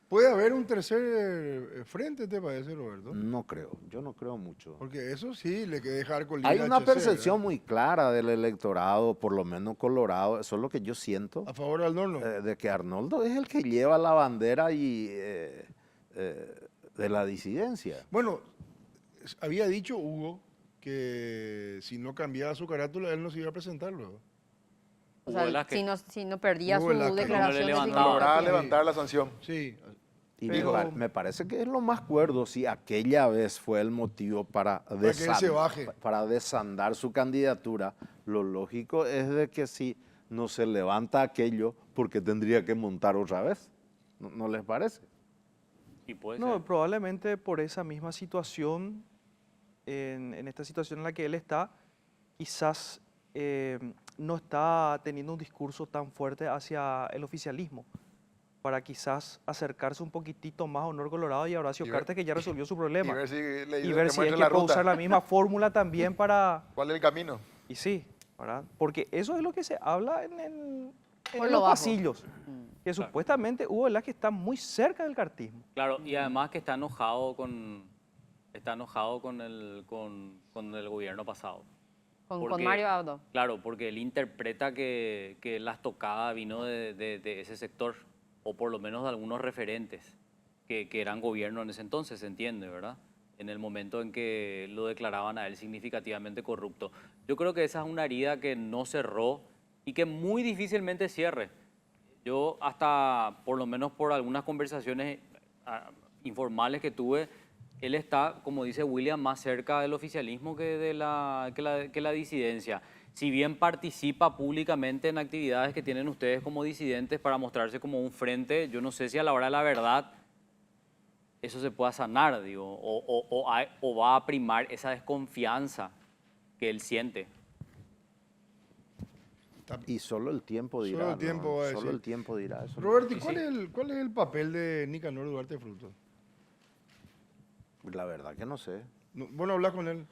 ¿Puede haber un tercer frente, te parece, Roberto? No creo, yo no creo mucho. Porque eso sí le que dejar con Hay libre una HC, percepción ¿verdad? muy clara del electorado, por lo menos colorado, eso es lo que yo siento, A favor de Arnoldo. de que Arnoldo es el que lleva la bandera de la disidencia. Bueno, había dicho Hugo que si no cambiaba su carátula, él no se iba a presentar luego. O Hugo sea, Velázquez. si no perdía Hugo su Velázquez. declaración No le de levantaba. significado. Lograba levantar la sanción. Sí. Y Pero- me parece que es lo más cuerdo si aquella vez fue el motivo para que él se baje. para desandar su candidatura. Lo lógico es de que si no se levanta aquello, porque tendría que montar otra vez. ¿No les parece? Y puede No, ser. probablemente por esa misma situación, en esta situación en la que él está, quizás no está teniendo un discurso tan fuerte hacia el oficialismo, para quizás acercarse un poquitito más a Honor Colorado y a Horacio Y ver- Cartes, que ya resolvió su Y problema. ver si, le, Y le ver si es muestra que la puede ruta. usar la misma fórmula también para... ¿Cuál es el camino? Y sí, ¿verdad? Porque eso es lo que se habla en Por lo los bajo. pasillos, que supuestamente Hugo Velázquez está muy cerca del cartismo. Claro, y además que está enojado con el gobierno pasado. Con Porque- Mario Abdo. Claro, porque él interpreta que la estocada vino de ese sector, o por lo menos de algunos referentes que eran gobierno en ese entonces, se entiende, ¿verdad? En el momento en que lo declaraban a él significativamente corrupto. Yo creo que esa es una herida que no cerró y que muy difícilmente cierre. Yo hasta, por lo menos por algunas conversaciones informales que tuve, él está, como dice William, más cerca del oficialismo que la disidencia. Si bien participa públicamente en actividades que tienen ustedes como disidentes para mostrarse como un frente, yo no sé si a la hora de la verdad eso se pueda sanar, digo, o va a primar esa desconfianza que él siente. Y solo el tiempo dirá. Solo el tiempo ¿no? va a Solo decir. el tiempo dirá eso. Roberto, ¿y Sí, cuál es el papel de Nicanor Duarte Frutos? La verdad que no sé. No, vos no hablas con él.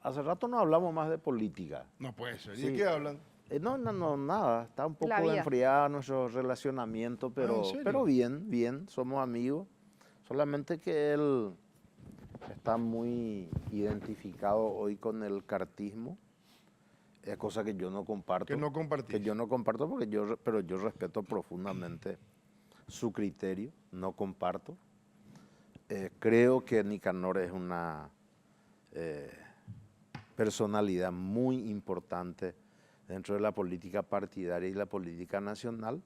Hace rato no hablamos más de política. No puede ser. ¿Y Sí. de qué hablan? No, nada. Está un poco La vida. enfriado nuestro relacionamiento, ¿en serio? pero bien, somos amigos. Solamente que él está muy identificado hoy con el cartismo, es cosa que yo no comparto. Que no compartís. Que yo no comparto pero yo respeto profundamente su criterio, no comparto. Creo que Nicanor es una personalidad muy importante dentro de la política partidaria y la política nacional,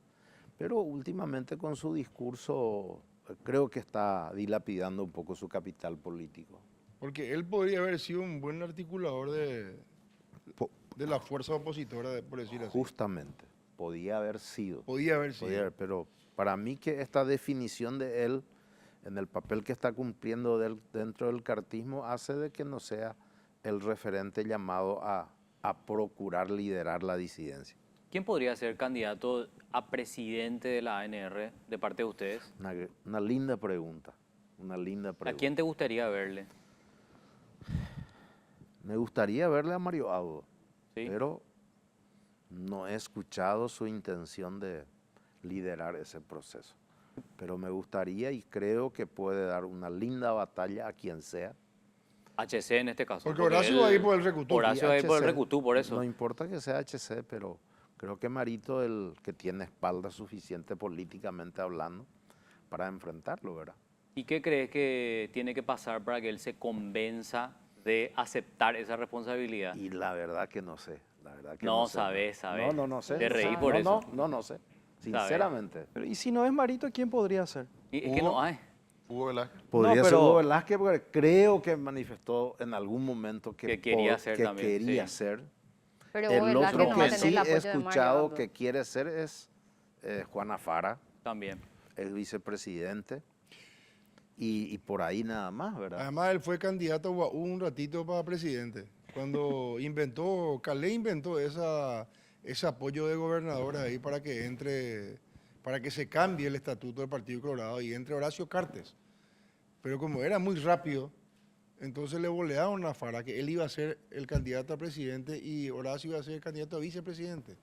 pero últimamente con su discurso creo que está dilapidando un poco su capital político. Porque él podría haber sido un buen articulador de la fuerza opositora, por decir así. Justamente, podía haber sido. Podía haber sido. Pero para mí que esta definición de él en el papel que está cumpliendo dentro del cartismo hace de que no sea el referente llamado a procurar liderar la disidencia. ¿Quién podría ser candidato a presidente de la ANR de parte de ustedes? Una linda pregunta, una linda pregunta. ¿A quién te gustaría verle? Me gustaría verle a Mario Audo, ¿Sí? pero no he escuchado su intención de liderar ese proceso. Pero me gustaría y creo que puede dar una linda batalla a quien sea. HC en este caso. Porque Horacio va a ir por el Recutú. Horacio va a ir por el HC, Recutú, por eso. No importa que sea HC, pero creo que Marito el que tiene espalda suficiente políticamente hablando para enfrentarlo, ¿verdad? ¿Y qué crees que tiene que pasar para que él se convenza de aceptar esa responsabilidad? Y la verdad que no sé. La verdad que No, sé. sabes. No sé. Te reí por eso. No sé. Sinceramente. Pero, y si no es Marito, ¿quién podría ser? Y es que no hay. Hugo Velázquez. Podría No, ser pero- Hugo Velázquez porque creo que manifestó en algún momento Que quería ser que también, quería sí. ser. Pero El Velázquez otro no va a que tener sí el apoyo he de Mario escuchado Abdo. que quiere ser es Juana Fara, También. el vicepresidente, y por ahí nada más, ¿verdad? Además, él fue candidato a UAU un ratito para presidente. Cuando Calé inventó ese apoyo de gobernadores ahí para que entre, para que se cambie el estatuto del Partido Colorado y entre Horacio Cartes. Pero como era muy rápido, entonces le bolearon a Fara que él iba a ser el candidato a presidente y Horacio iba a ser el candidato a vicepresidente.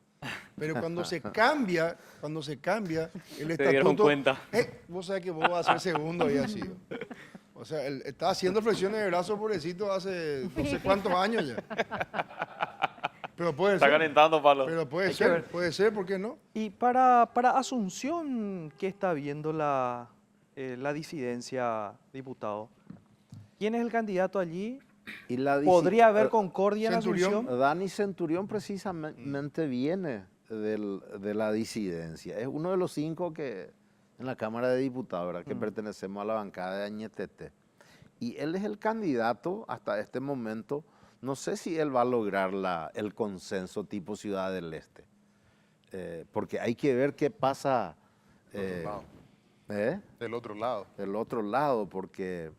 Pero cuando se cambia el estatuto... Se dieron cuenta. Vos sabés que vos vas a ser segundo y así. O sea, él está haciendo flexiones de brazos, pobrecito, hace no sé cuántos años ya. Pero puede ser. calentando, Pablo. Pero puede Hay que ver. ser, ¿por qué no? Y para Asunción, ¿qué está viendo la disidencia, diputado? ¿Quién es el candidato allí? Y la ¿Podría haber concordia en Centurión. Asunción? Dani Centurión precisamente viene de la disidencia. Es uno de los 5 que en la Cámara de Diputados, ¿verdad? Que pertenecemos a la bancada de Añetete. Y él es el candidato hasta este momento. No sé si él va a lograr el consenso tipo Ciudad del Este. Porque hay que ver qué pasa Del otro lado. del otro lado, porque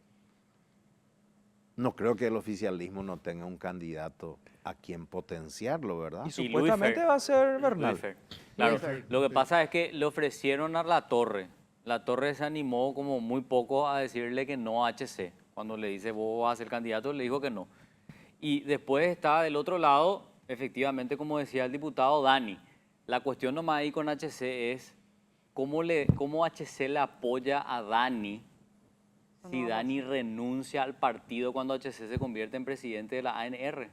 no creo que el oficialismo no tenga un candidato a quien potenciarlo, ¿verdad? Y Y supuestamente Luis Fer. va a ser Bernal. Luis Fer. Claro, Luis Fer. lo que pasa es que le ofrecieron a La Torre. La Torre se animó como muy poco a decirle que no a HC. Cuando le dice vos vas a ser candidato, le dijo que no. Y después está del otro lado, efectivamente, como decía el diputado Dani. La cuestión nomás ahí con HC es cómo HC le apoya a Dani si Dani renuncia al partido cuando HC se convierte en presidente de la ANR.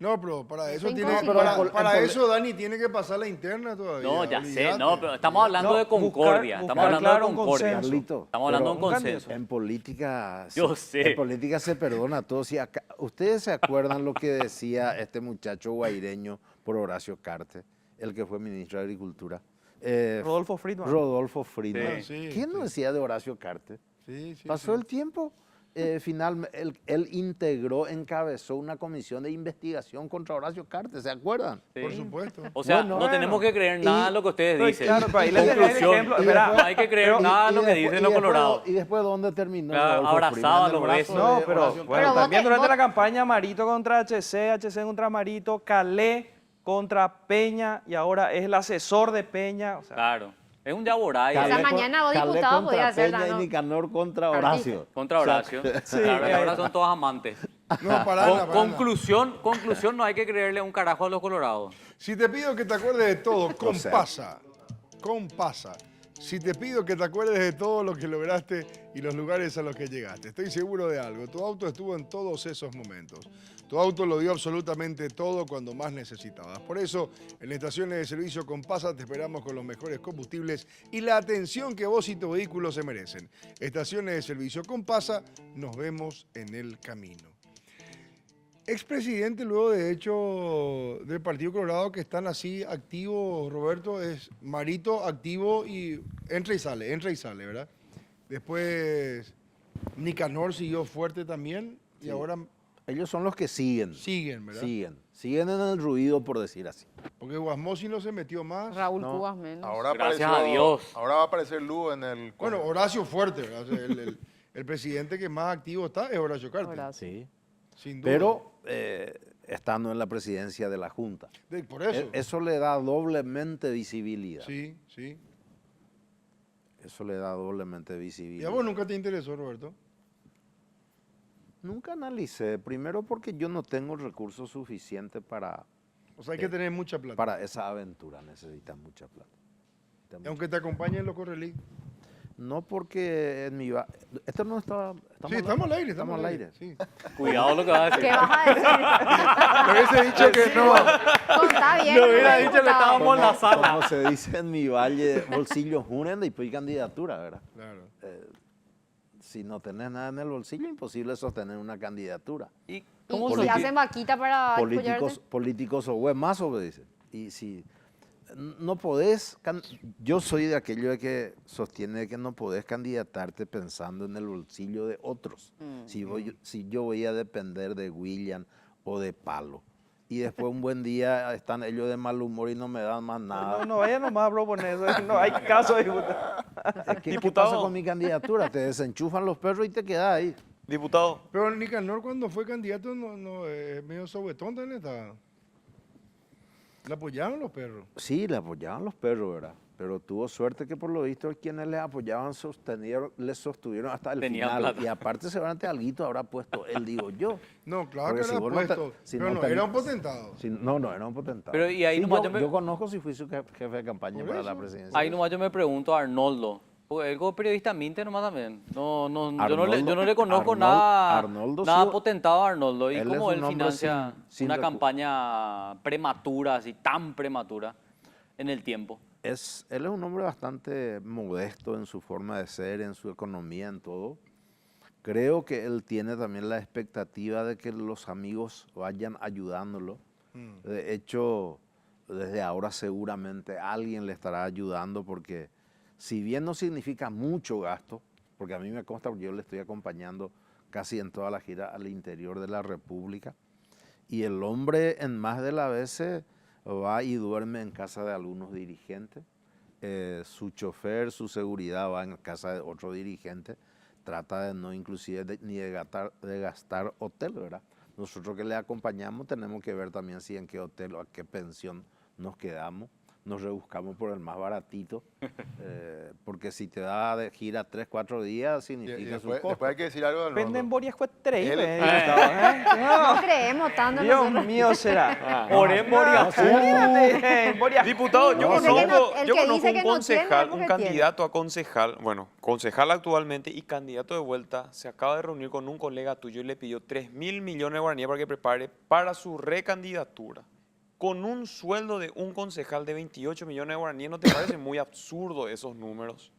No, pero para eso Eso tiene, inconcebible. para eso Dani tiene que pasar la interna todavía. No, ya sé, olvídate. no, pero estamos hablando No, de concordia. buscar, Estamos hablando claro, de un concordia. consenso. Carlito, Estamos hablando de un pero un consenso. en política, Yo sé. en política se perdona todo. Si ¿ustedes se acuerdan lo que decía este muchacho guaireño por Horacio Cartes, el que fue ministro de Agricultura? Rodolfo Friedman. Rodolfo Friedman. Sí, ¿Qué nos decía de Horacio Cartes? Sí, sí, Pasó sí. el tiempo, finalmente él integró, encabezó una comisión de investigación contra Horacio Cartes, ¿se acuerdan? Por supuesto. O sea, Bueno, no tenemos que creer nada de lo que ustedes Pero dicen. claro, pero ahí les tenés el Conclusión, ejemplo. Y Espera, no hay que creer nada de lo que dicen los colorados. ¿Y después dónde terminó? Claro, Rodolfo abrazado Friedman? a En el los brazo besos. de No, pero Horacio bueno, Pero también vos te- durante vos- la campaña Marito contra HC contra Marito, Calé contra Peña y ahora es el asesor de Peña. O sea, Claro. Es un yaboray. O sea, ahí. mañana vos, Calé diputado, contra podía hacer, Peña ¿no? y Nicanor contra Cartija. Horacio. Contra Horacio. Sí, Claro, y ahí ahora está. son todos amantes. No, para nada, para nada. Conclusión, no hay que creerle un carajo a los colorados. Si te pido que te acuerdes de todo, con sea. pasa. Si te pido que te acuerdes de todo lo que lograste y los lugares a los que llegaste, estoy seguro de algo. Tu auto estuvo en todos esos momentos. Tu auto lo dio absolutamente todo cuando más necesitabas. Por eso, en las estaciones de servicio Compasa te esperamos con los mejores combustibles y la atención que vos y tu vehículo se merecen. Estaciones de servicio Compasa, nos vemos en el camino. Expresidente, luego de hecho del Partido Colorado, que están así activos, Roberto, es Marito activo y entra y sale, ¿verdad? Después Nicanor siguió fuerte también y ahora Ellos son los que siguen. siguen, ¿verdad? Siguen en el ruido, por decir así. Porque Guasmosi no se metió más. Raúl No. Cubas menos. Ahora Gracias apareció- a Dios. Ahora va a aparecer Lu en el... Bueno, Horacio fuerte, ¿verdad? O sea, el presidente que más activo está es Horacio Cartes. Horacio. Sí. Sin duda. Pero estando en la presidencia de la Junta. Por eso. Eso le da doblemente visibilidad. Sí, sí. Eso le da doblemente ¿Y visibilidad. a vos nunca te interesó, Roberto? Nunca analicé, primero porque yo no tengo recursos suficientes para O sea, hay que tener mucha plata. para esa aventura, necesitan mucha plata. Y aunque te acompañen los Correlí. No porque en mi... Esto no está... Sí, estamos al aire, Estamos al aire. Sí. Cuidado lo que va a ¿Qué decir. vas a decir? Me hubiese dicho que no. Contá bien. No hubiera señor dicho que diputado. estábamos en la sala. Como se dice en mi valle, bolsillo junen y pues candidatura, ¿verdad? Claro. Si no tenés nada en el bolsillo, imposible sostener una candidatura. ¿Y ¿Y cómo si se hacen vaquita para Políticos o huemazos, me dicen. Y si no podés, yo soy de aquello de que sostiene que no podés candidatarte pensando en el bolsillo de otros. Si yo voy a depender de William o de Palo, y después un buen día están ellos de mal humor y no me dan más nada. no vaya nomás a proponer eso. No hay caso, diputado. ¿Qué pasa con mi candidatura? Te desenchufan los perros y te quedas ahí. Diputado. Pero Nicanor cuando fue candidato medio sobetón también estaba. ¿Le apoyaban los perros? Sí, le apoyaban los perros, ¿verdad? Pero tuvo suerte que por lo visto quienes les apoyaban les sostuvieron hasta el Tenían final. plata. Y aparte seguramente alguito habrá puesto él, digo yo. No, claro Porque que si era vos no te- puesto. si pero no no, te- era un potentado. No, era un potentado. Pero, y ahí Sí, nomás yo, yo me- yo conozco si fui su jefe de campaña Por para la eso. presidencia. Ahí nomás yo me pregunto a Arnoldo. Porque él como periodista minte nomás también. Yo no le conozco nada, Arnoldo nada sí- potentado a Arnoldo. Y él cómo es él un hombre financia sin una recu- campaña prematura, así tan prematura en el tiempo. Él es un hombre bastante modesto en su forma de ser, en su economía, en todo. Creo que él tiene también la expectativa de que los amigos vayan ayudándolo. De hecho, desde ahora seguramente alguien le estará ayudando porque si bien no significa mucho gasto, porque a mí me consta porque yo le estoy acompañando casi en toda la gira al interior de la República, y el hombre en más de las veces va y duerme en casa de algunos dirigentes, su chofer, su seguridad va en casa de otro dirigente, trata de no inclusive ni de gastar hotel, ¿verdad? Nosotros que le acompañamos tenemos que ver también si en qué hotel o a qué pensión nos quedamos, nos rebuscamos por el más baratito, porque si te da de gira 3, 4 días, Y significa su después, costo. después hay que decir algo del Venden Nordo. Boria Juetrey, Él- No creemos tanto en Dios nosotros. mío, será. Oré Boria. Diputado, yo Dice que no- conozco, el yo que conozco dice un que no tiene, concejal, porque un tiene. candidato a concejal, bueno, concejal actualmente y candidato de vuelta, se acaba de reunir con un colega tuyo y le pidió 3.000 millones de guaraníes para que prepare para su recandidatura. Con un sueldo de un concejal de 28 millones de guaraníes, ¿no te parece muy absurdo esos números?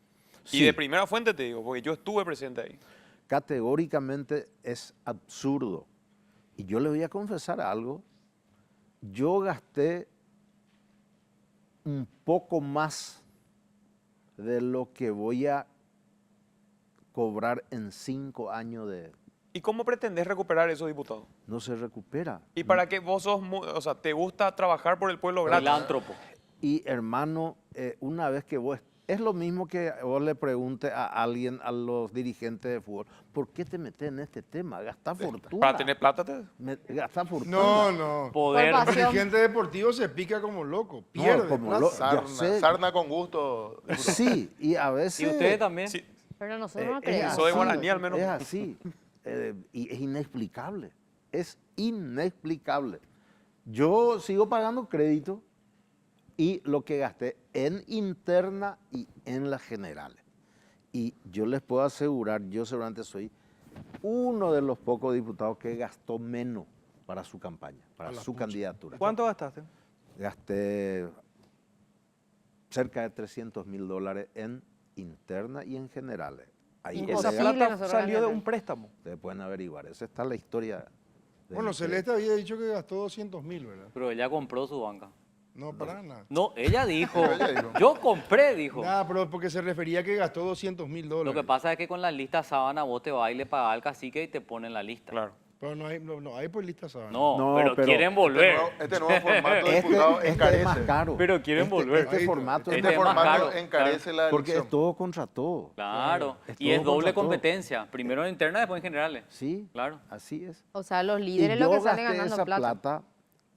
Y Sí. de primera fuente te digo, porque yo estuve presente ahí. Categóricamente es absurdo. Y yo le voy a confesar algo. Yo gasté un poco más de lo que voy a cobrar en 5 años de... ¿Y cómo pretendés recuperar eso, diputado? No se recupera. ¿Y para qué vos sos, o sea, te gusta trabajar por el pueblo gratis? Filántropo. Y hermano, una vez que vos... Es lo mismo que vos le preguntes a alguien, a los dirigentes de fútbol, ¿por qué te metes en este tema? Gastá fortuna. Para tener plata, Gastá fortuna. No, no. Poder. Por El pasión. dirigente deportivo se pica como loco, pierde como plata. loco. Sarna, Yo sé. sarna con gusto. diputado. Sí, y a veces... ¿Y ustedes también? Sí. Pero nosotros no es creemos. Soy guaraní al menos. Es así. Y es inexplicable. Es inexplicable. Yo sigo pagando crédito y lo que gasté en interna y en las generales. Y yo les puedo asegurar, yo seguramente soy uno de los pocos diputados que gastó menos para su campaña, para su candidatura. ¿Cuánto gastaste? Gasté cerca de $300,000 en interna y en generales. Ahí Y Imposible esa colegas, plata nosotros salió de ganar. un préstamo. ustedes pueden averiguar. Esa está la historia. Bueno, Celeste había dicho que gastó 200.000, ¿verdad? Pero ella compró su banca. No, para nada. No, ella dijo. Ella dijo. Yo compré, dijo. Nada, pero porque se refería a que gastó $200.000. Lo que pasa es que con la lista sábana vos te vas y le pagas al cacique y te ponen la lista. Claro. Pero no hay por lista sábana. No, No, pero, pero- quieren volver. Este nuevo formato de Este, diputado este es más encarece. caro. Pero quieren volver. Este formato es Este Este es más formato caro, encarece la porque elección. es todo contra todo. Claro. Es Y es todo doble contra todo. competencia. Primero en interna, después en generales. Sí, Claro. así es. O sea, los Y líderes yo lo que salen gasté ganando esa plata.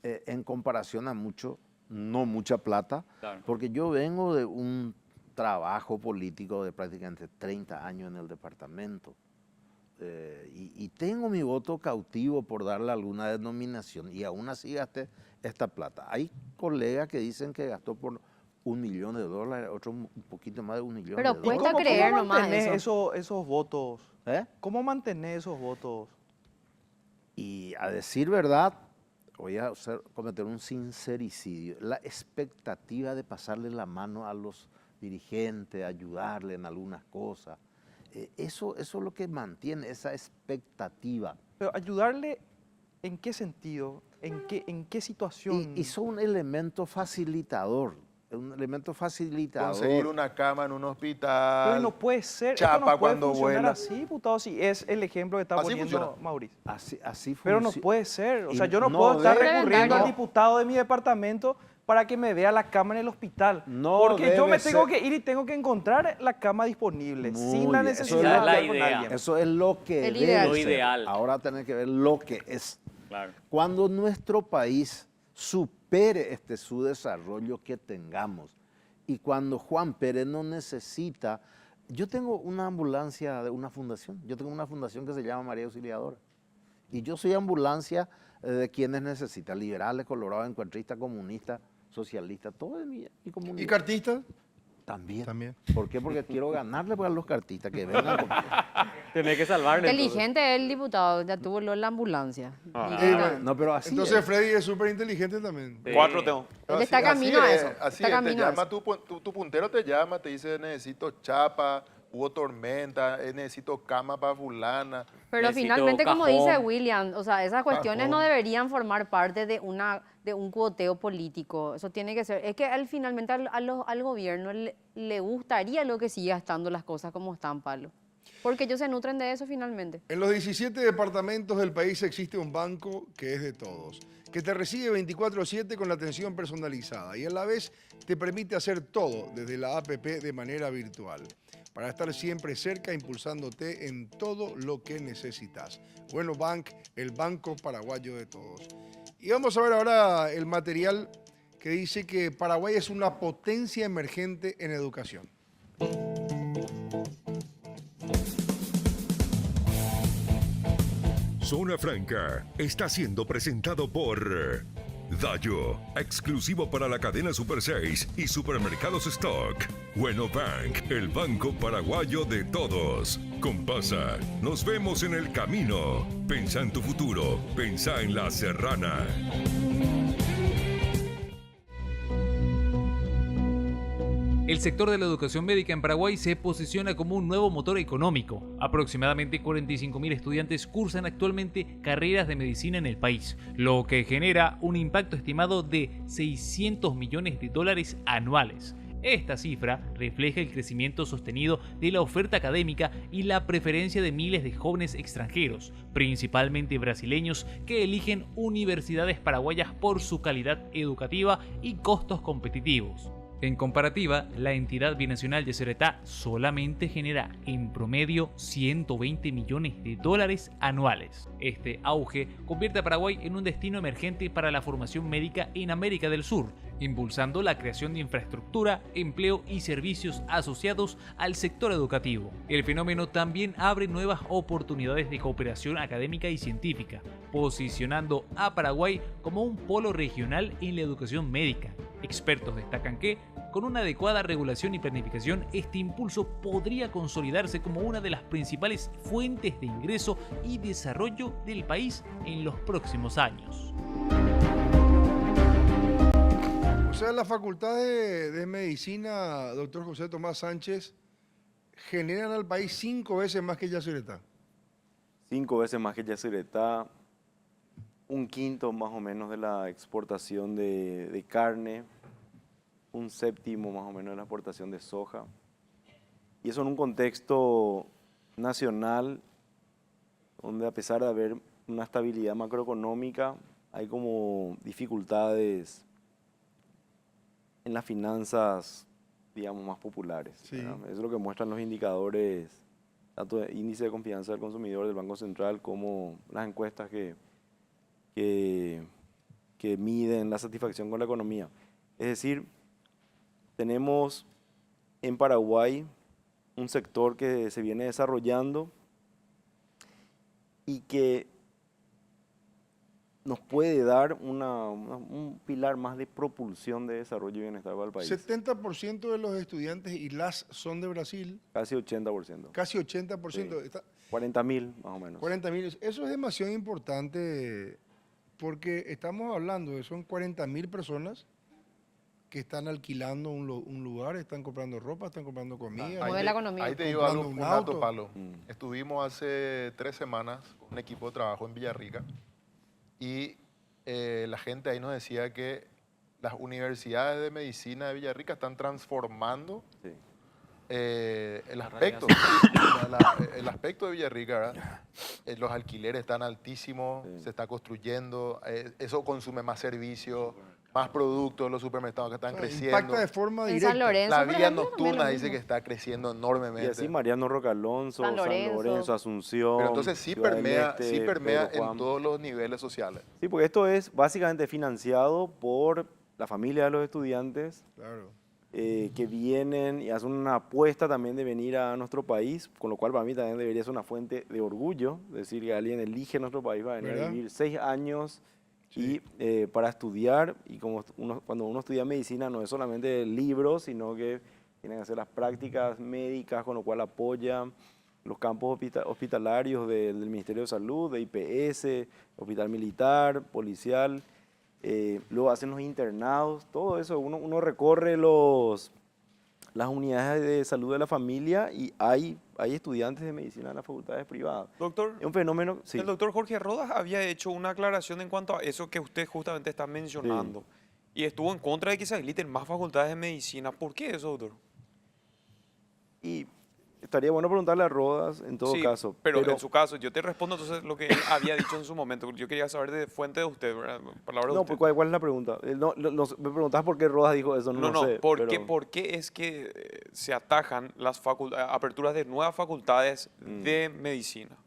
en comparación a mucho, no mucha plata, Claro. porque yo vengo de un trabajo político de prácticamente 30 años en el departamento. Y tengo mi voto cautivo por darle alguna denominación y aún así gasté esta plata. Hay colegas que dicen que gastó por $1 millón, otros un poquito más de $1 millón. Pero de cuesta dólares. creer nomás mantenés eso. esos votos? ¿Eh? ¿Cómo mantenés esos votos? Y a decir verdad, voy a cometer un sincericidio. La expectativa de pasarle la mano a los dirigentes, ayudarle en algunas cosas, eso es lo que mantiene esa expectativa. Pero ayudarle, ¿en qué sentido? ¿En qué situación? Y son un elemento facilitador, Conseguir una cama en un hospital. Pero no puede ser, Chapa esto no puede cuando funcionar vuela. así, diputado, si es el ejemplo que está Así poniendo funciona. Mauricio. Así Pero no funciona. puede ser, o Y sea, yo no no puedo estar debe- recurriendo al no. diputado de mi departamento para que me vea la cama en el hospital. No porque yo debe me tengo ser. que ir y tengo que encontrar la cama disponible, Muy sin la bien, eso necesidad es de la hablar con idea. alguien. Eso es lo que El debe ideal. Lo ser. ideal. Ahora tener que ver lo que es. Claro. Cuando nuestro país supere este su desarrollo que tengamos y cuando Juan Pérez no necesita, yo tengo una ambulancia de una fundación, yo tengo una fundación que se llama María Auxiliadora y yo soy ambulancia de quienes necesitan, liberales, colorados, encuentristas, comunistas, socialistas, todo de mi comunidad. ¿Y cartistas? También. También. ¿Por qué? Porque quiero ganarle a los cartistas que vengan conmigo. Tenés que salvarle. entonces. Inteligente el diputado, ya tuvo lo de la ambulancia. bueno, No, pero así Entonces es. Freddy es súper inteligente también. Sí. 4 tengo. Él está camino a eso. Así Está es, te camino a llama eso. tu puntero, te llama, te dice necesito chapa, hubo tormenta, necesito cama para fulana. Pero Necesito finalmente, como cajón. dice William, o sea, esas cuestiones no Cajón. deberían formar parte de un cuoteo político. Eso tiene que ser. Es que finalmente al gobierno le gustaría lo que siga estando las cosas como están, Pablo. Porque ellos se nutren de eso finalmente. En los 17 departamentos del país existe un banco que es de todos, que te recibe 24/7 con la atención personalizada y a la vez te permite hacer todo desde la APP de manera virtual, para estar siempre cerca impulsándote en todo lo que necesitas. Bueno Bank, el banco paraguayo de todos. Y vamos a ver ahora el material que dice que Paraguay es una potencia emergente en educación. Zona Franca está siendo presentado por Dayo, exclusivo para la cadena Super 6 y Supermercados Stock. Bueno Bank, el banco paraguayo de todos. Compasa, nos vemos en el camino. Pensá en tu futuro, pensá en La Serrana. El sector de la educación médica en Paraguay se posiciona como un nuevo motor económico. Aproximadamente 45.000 estudiantes cursan actualmente carreras de medicina en el país, lo que genera un impacto estimado de $600 millones anuales. Esta cifra refleja el crecimiento sostenido de la oferta académica y la preferencia de miles de jóvenes extranjeros, principalmente brasileños, que eligen universidades paraguayas por su calidad educativa y costos competitivos. En comparativa, la entidad binacional Yacyretá solamente genera en promedio $120 millones anuales. Este auge convierte a Paraguay en un destino emergente para la formación médica en América del Sur, impulsando la creación de infraestructura, empleo y servicios asociados al sector educativo. El fenómeno también abre nuevas oportunidades de cooperación académica y científica, posicionando a Paraguay como un polo regional en la educación médica. Expertos destacan que, con una adecuada regulación y planificación, este impulso podría consolidarse como una de las principales fuentes de ingreso y desarrollo del país en los próximos años. O sea, la Facultad de Medicina, doctor José Tomás Sánchez, generan al país 5 veces más que Yacyretá. 5 veces más que Yacyretá, un quinto más o menos de la exportación de carne, un séptimo más o menos de la exportación de soja. Y eso en un contexto nacional donde, a pesar de haber una estabilidad macroeconómica, hay como dificultades en las finanzas, digamos, más populares. Sí. Eso es lo que muestran los indicadores, tanto de índice de confianza del consumidor del Banco Central como las encuestas que miden la satisfacción con la economía. Es decir, tenemos en Paraguay un sector que se viene desarrollando y que nos puede dar un pilar más de propulsión de desarrollo y bienestar para el país. 70% de los estudiantes y las son de Brasil. Casi 80%. Casi 80%. Sí. 40.000 más o menos. 40.000. Eso es demasiado importante porque estamos hablando de son 40.000 personas que están alquilando un lugar, están comprando ropa, están comprando comida. Mueve la economía. Ahí te digo Comprando algo, un un dato, auto. Pablo. Estuvimos hace 3 semanas con un equipo de trabajo en Villarrica y la gente ahí nos decía que las universidades de medicina de Villarrica están transformando Sí. el aspecto, el aspecto de Villarrica, ¿verdad? Los alquileres están altísimos, Sí. se está construyendo, eso consume más servicios, más productos, los supermercados que están creciendo. Impacta de forma En directa. San Lorenzo, La por vía ejemplo, también nocturna lo dice mismo. que está creciendo Y enormemente. así Mariano Roca Alonso, San Lorenzo. Asunción. Pero entonces sí Ciudad del permea, Este, sí permea Pedro Juan. en todos los niveles sociales. Sí, porque esto es básicamente financiado por la familia de los estudiantes Claro. que vienen y hacen una apuesta también de venir a nuestro país, con lo cual para mí también debería ser una fuente de orgullo, decir que alguien elige nuestro país para venir ¿Verdad? a vivir 6 años Sí. y para estudiar, y como cuando uno estudia medicina no es solamente libros, sino que tienen que hacer las prácticas médicas, con lo cual apoya los campos hospitalarios del Ministerio de Salud, de IPS, Hospital Militar, Policial. Luego hacen los internados, todo eso, uno recorre las unidades de salud de la familia y hay estudiantes de medicina en las facultades privadas. Doctor, Es un fenómeno, sí. el doctor Jorge Rodas había hecho una aclaración en cuanto a eso que usted justamente está mencionando. Y estuvo en contra de que se habiliten más facultades de medicina. ¿Por qué eso, doctor? Y estaría bueno preguntarle a Rodas en todo Sí, caso. pero en su caso, yo te respondo entonces lo que él había dicho en su momento. Yo quería saber de fuente de usted, ¿verdad? Palabra de No, usted. pues, ¿cuál es la pregunta? Me preguntabas por qué Rodas dijo eso, no, sé. ¿Por pero- qué es que se atajan las aperturas de nuevas facultades de medicina?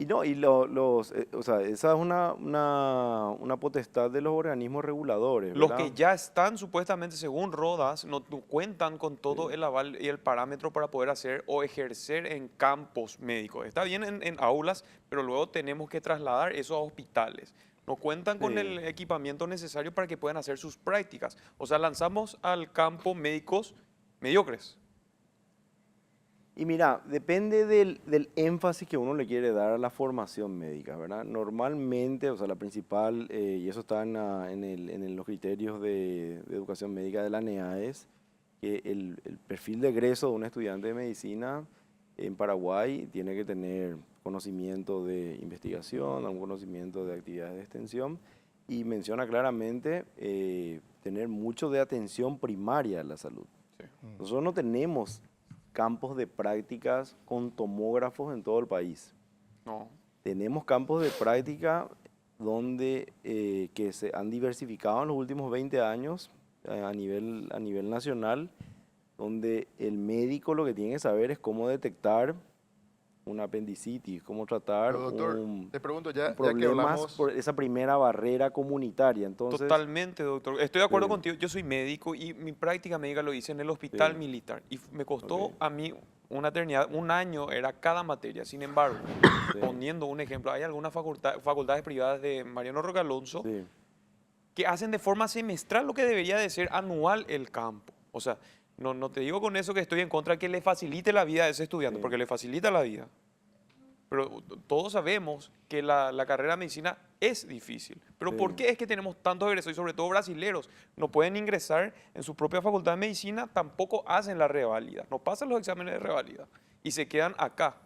Y no, o sea, esa es una potestad de los organismos reguladores, Los ¿verdad? que ya están supuestamente, según Rodas, no cuentan con todo el aval y el parámetro para poder hacer o ejercer en campos médicos. Está bien en aulas, pero luego tenemos que trasladar eso a hospitales. No cuentan con Sí. el equipamiento necesario para que puedan hacer sus prácticas. O sea, lanzamos al campo médicos mediocres. Y mira, depende del énfasis que uno le quiere dar a la formación médica, ¿verdad? Normalmente, o sea, la principal, y eso está en los criterios de educación médica de la NEAES, que el perfil de egreso de un estudiante de medicina en Paraguay tiene que tener conocimiento de investigación, algún conocimiento de actividades de extensión, y menciona claramente tener mucho de atención primaria a la salud. Nosotros no tenemos campos de prácticas con tomógrafos en todo el país. No. Tenemos campos de práctica donde que se han diversificado en los últimos 20 años a nivel nacional, donde el médico lo que tiene que saber es cómo detectar una apendicitis, cómo tratar Pero, doctor, un te pregunto, ya que problemas hablamos... por esa primera barrera comunitaria. Entonces, Totalmente, doctor. Estoy de acuerdo Sí. contigo. Yo soy médico y mi práctica médica lo hice en el hospital Sí. militar. Y me costó Ok. a mí una eternidad, un año era cada materia. Sin embargo, Sí. poniendo un ejemplo, hay algunas facultades privadas de Mariano Roque Alonso sí. que hacen de forma semestral lo que debería de ser anual el campo. O sea, no te digo con eso que estoy en contra que le facilite la vida a ese estudiante, Sí. porque le facilita la vida. Pero todos sabemos que la carrera de medicina es difícil. Pero Sí. ¿por qué es que tenemos tantos egresos y sobre todo brasileros? No pueden ingresar en su propia facultad de medicina, tampoco hacen la reválida, no pasan los exámenes de reválida y se quedan acá.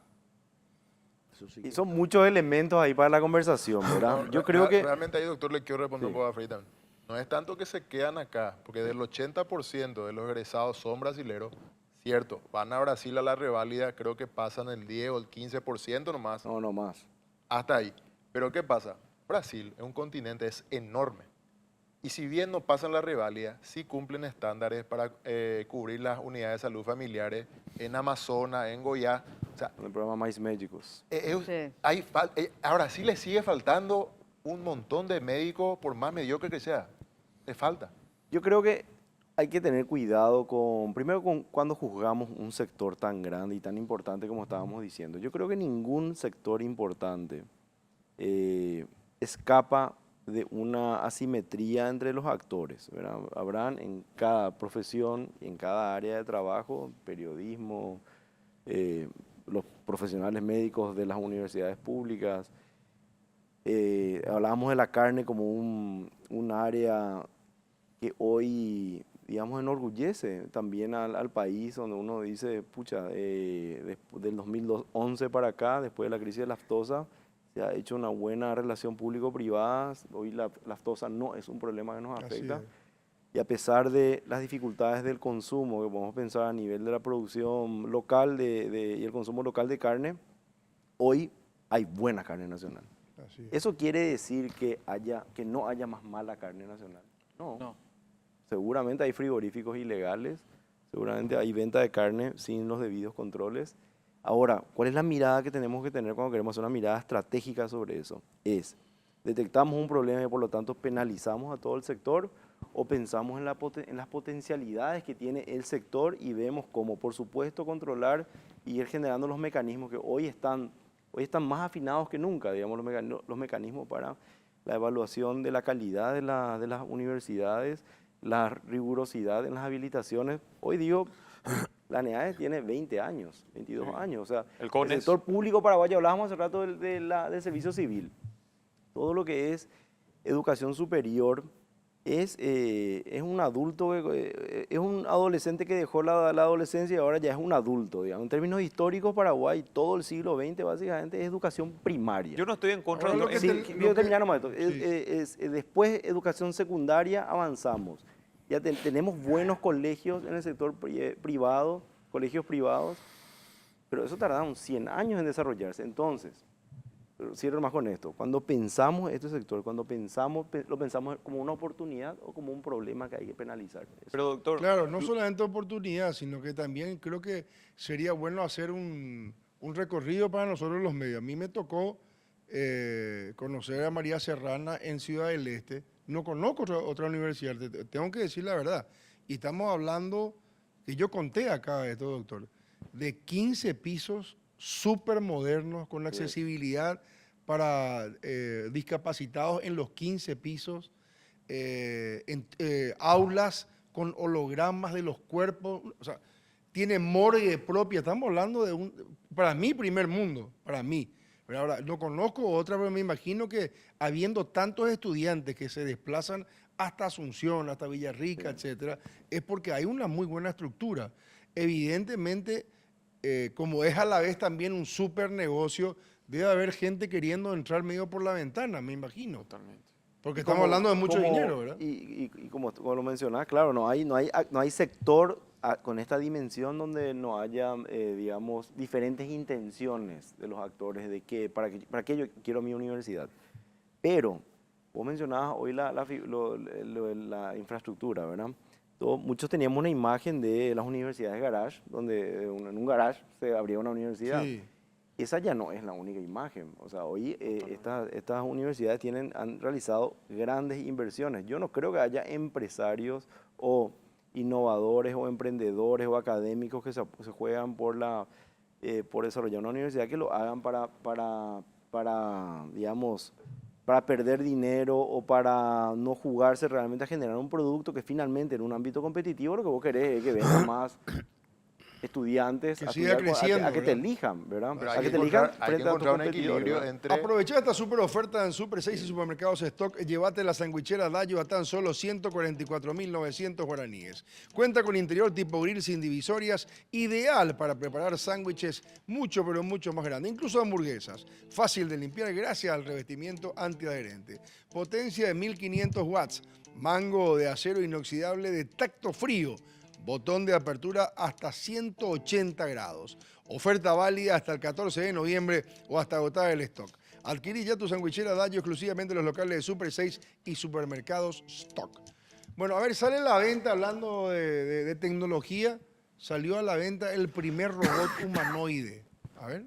Y son muchos elementos ahí para la conversación, ¿verdad? No, Yo creo que... Realmente ahí, doctor, le quiero responder Sí. un poco a Freddy también. No es tanto que se quedan acá, porque del 80% de los egresados son brasileros, cierto, van a Brasil a la reválida, creo que pasan el 10 o el 15% nomás, No, no más. hasta ahí. Pero ¿qué pasa? Brasil es un continente, es enorme. Y si bien no pasan la reválida, sí cumplen estándares para cubrir las unidades de salud familiares en Amazonas, en Goiás. O sea, En el programa Mais Médicos. Sí. ahora sí le sigue faltando un montón de médicos, por más mediocre que sea. Le falta. Yo creo que hay que tener cuidado primero con cuando juzgamos un sector tan grande y tan importante como estábamos diciendo. Yo creo que ningún sector importante escapa de una asimetría entre los actores, ¿verdad? Habrán en cada profesión y en cada área de trabajo, periodismo, los profesionales médicos de las universidades públicas. Hablábamos de la carne como un área que hoy, digamos, enorgullece también al país, donde uno dice, pucha, del 2011 para acá, después de la crisis de lactosa, se ha hecho una buena relación público-privada. Hoy la lactosa no es un problema que nos Así afecta. es. Y a pesar de las dificultades del consumo, que podemos pensar a nivel de la producción local y el consumo local de carne, hoy hay buena carne nacional. Así es. ¿Eso quiere decir que no haya más mala carne nacional? No. No. Seguramente hay frigoríficos ilegales, seguramente hay venta de carne sin los debidos controles. Ahora, ¿cuál es la mirada que tenemos que tener cuando queremos hacer una mirada estratégica sobre eso? ¿Detectamos un problema y por lo tanto penalizamos a todo el sector o pensamos en las potencialidades que tiene el sector y vemos cómo, por supuesto, controlar y ir generando los mecanismos que hoy están más afinados que nunca, digamos, los mecanismos para la evaluación de la calidad de las universidades, la rigurosidad en las habilitaciones? Hoy digo, la NEAES tiene 20 años, 22 años. O sea, El CONES. sector público paraguayo, hablábamos hace rato del servicio civil. Todo lo que es educación superior es un adulto, es un adolescente que dejó la adolescencia y ahora ya es un adulto. Digamos. En términos históricos, Paraguay, todo el siglo XX básicamente es educación primaria. Yo no estoy en contra Ahora de lo que lo te- que... Voy a terminar nomás esto. Sí. Después, educación secundaria, avanzamos. Ya tenemos buenos colegios en el sector privado, colegios privados, pero eso tardaron 100 años en desarrollarse. Entonces, cierro más con esto. Cuando pensamos este sector, lo pensamos como una oportunidad o como un problema que hay que penalizar. Eso. Pero doctor, Claro, no solamente oportunidad, sino que también creo que sería bueno hacer un recorrido para nosotros los medios. A mí me tocó conocer a María Serrana en Ciudad del Este. No conozco otra universidad, tengo que decir la verdad. Y estamos hablando, que yo conté acá esto, doctor, de 15 pisos súper modernos, con accesibilidad para discapacitados en los 15 pisos, aulas con hologramas de los cuerpos, o sea, tiene morgue propia. Estamos hablando de para mí, primer mundo, para mí. Pero ahora, no conozco otra, pero me imagino que habiendo tantos estudiantes que se desplazan hasta Asunción, hasta Villarrica, etcétera, es porque hay una muy buena estructura. Evidentemente, como es a la vez también un súper negocio, debe haber gente queriendo entrar medio por la ventana, me imagino. Totalmente. Porque estamos hablando de mucho dinero, ¿verdad? Y como lo mencionás, claro, no hay sector con esta dimensión donde no haya, digamos, diferentes intenciones de los actores de para qué yo quiero mi universidad. Pero, vos mencionabas hoy la infraestructura, ¿verdad? Muchos teníamos una imagen de las universidades garage, donde en un garage se abría una universidad. Sí. Esa ya no es la única imagen. O sea, hoy estas universidades han realizado grandes inversiones. Yo no creo que haya empresarios o innovadores o emprendedores o académicos que se juegan por desarrollar una universidad que lo hagan digamos, para perder dinero o para no jugarse realmente a generar un producto que finalmente en un ámbito competitivo lo que vos querés es que vengan más estudiantes que siga creciendo, a que te ¿verdad? elijan, ¿verdad? Pero A que te elijan hay que frente a tus encontrar un competidores, equilibrio ¿verdad? entre... Aprovecha esta super oferta en Super 6 y Supermercados Stock. Llévate la sandwichera Dayo a tan solo 144.900 guaraníes. Cuenta con interior tipo grill sin divisorias, ideal para preparar sándwiches mucho, pero mucho más grandes. Incluso hamburguesas. Fácil de limpiar gracias al revestimiento antiadherente. Potencia de 1500 watts. Mango de acero inoxidable de tacto frío. Botón de apertura hasta 180 grados. Oferta válida hasta el 14 de noviembre o hasta agotar el stock. Adquirí ya tu sandwichera Dayo exclusivamente en los locales de Super 6 y Supermercados Stock. Bueno, a ver, sale a la venta, hablando de tecnología, salió a la venta el primer robot humanoide. A ver.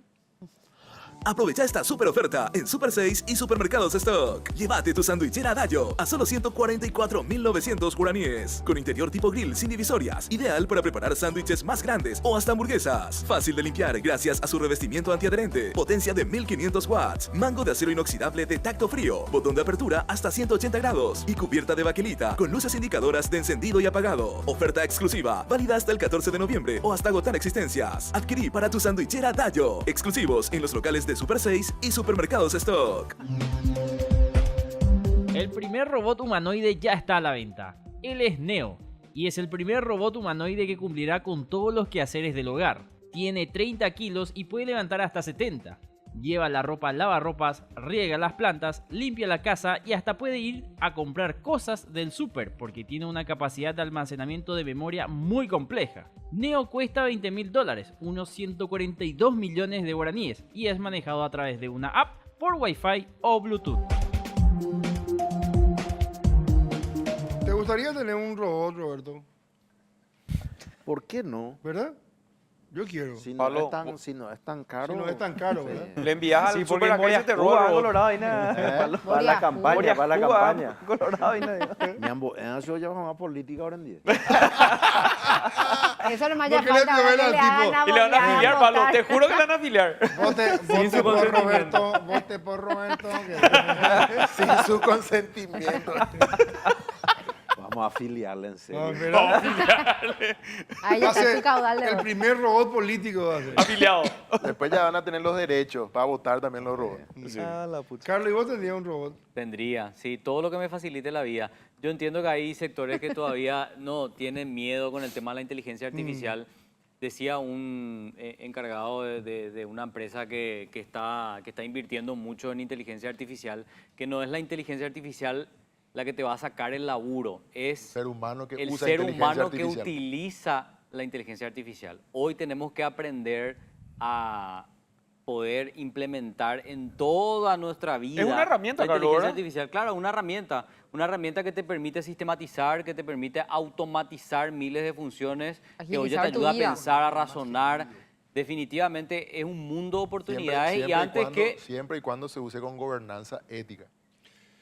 Aprovecha esta super oferta en Super 6 y Supermercados Stock. Llévate tu sandwichera Dayo a solo 144.900 guaraníes. Con interior tipo grill sin divisorias. Ideal para preparar sándwiches más grandes o hasta hamburguesas. Fácil de limpiar gracias a su revestimiento antiadherente. Potencia de 1500 watts. Mango de acero inoxidable de tacto frío. Botón de apertura hasta 180 grados. Y cubierta de baquelita con luces indicadoras de encendido y apagado. Oferta exclusiva. Válida hasta el 14 de noviembre o hasta agotar existencias. Adquirí para tu sandwichera Dayo. Exclusivos en los locales de Super 6 y Supermercados Stock. El primer robot humanoide ya está a la venta. Él es Neo y es el primer robot humanoide que cumplirá con todos los quehaceres del hogar. Tiene 30 kilos y puede levantar hasta 70. Lleva la ropa al lavarropas, riega las plantas, limpia la casa y hasta puede ir a comprar cosas del súper porque tiene una capacidad de almacenamiento de memoria muy compleja. Neo cuesta $20.000, unos 142 millones de guaraníes, y es manejado a través de una app por Wi-Fi o Bluetooth. ¿Te gustaría tener un robot, Roberto? ¿Por qué no? ¿Verdad? Yo quiero. Si no, Pablo, si no es tan caro. Si no es tan caro, ¿verdad? Le envías al Sí, porque super acá y se te roba el robot. Colorado y nada. Para la campaña, para la campaña. Colorado y nada. Ñambo, eso ya más política ahora en día. Eso nomás No ya querés falta, ver ahora al que le tipo. hagan Y le van a votar, afiliar, Pablo. votar. Te juro que le van a afiliar. Vote por Roberto. Vote por Roberto. Sin su consentimiento. Vamos a afiliarle en serio. No, mira, Ahí va a está ser su caudal de el votos. primer robot político. Va a ser. Afiliado. Después ya van a tener los derechos para votar también los robots. Ah, la puta. Carlos, ¿y vos tendrías un robot? Tendría, sí, todo lo que me facilite la vida. Yo entiendo que hay sectores que todavía no tienen miedo con el tema de la inteligencia artificial. Decía un encargado de una empresa que está invirtiendo mucho en inteligencia artificial, que no es la inteligencia artificial la que te va a sacar el laburo, es Ser humano que el usa ser inteligencia humano que artificial. utiliza la inteligencia artificial. Hoy tenemos que aprender a poder implementar en toda nuestra vida. Es una herramienta, la Carlos, inteligencia ¿verdad? artificial, claro, una herramienta que te permite sistematizar, que te permite automatizar miles de funciones, que hoy ya te Agilizar tu ayuda a vida. pensar, a razonar definitivamente es un mundo de oportunidades Siempre y antes que... Siempre y cuando se use con gobernanza ética.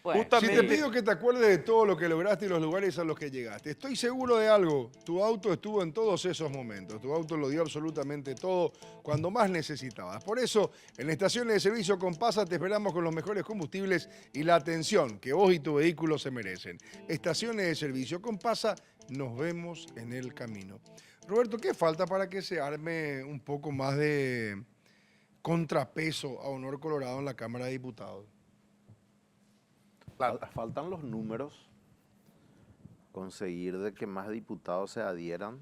Bueno, Si te pido que te acuerdes de todo lo que lograste y los lugares a los que llegaste, estoy seguro de algo, tu auto estuvo en todos esos momentos, tu auto lo dio absolutamente todo cuando más necesitabas. Por eso, en estaciones de servicio Compasa te esperamos con los mejores combustibles y la atención que vos y tu vehículo se merecen. Estaciones de servicio Compasa, nos vemos en el camino. Roberto, ¿qué falta para que se arme un poco más de contrapeso a Honor Colorado en la Cámara de Diputados? Faltan los números, conseguir de que más diputados se adhieran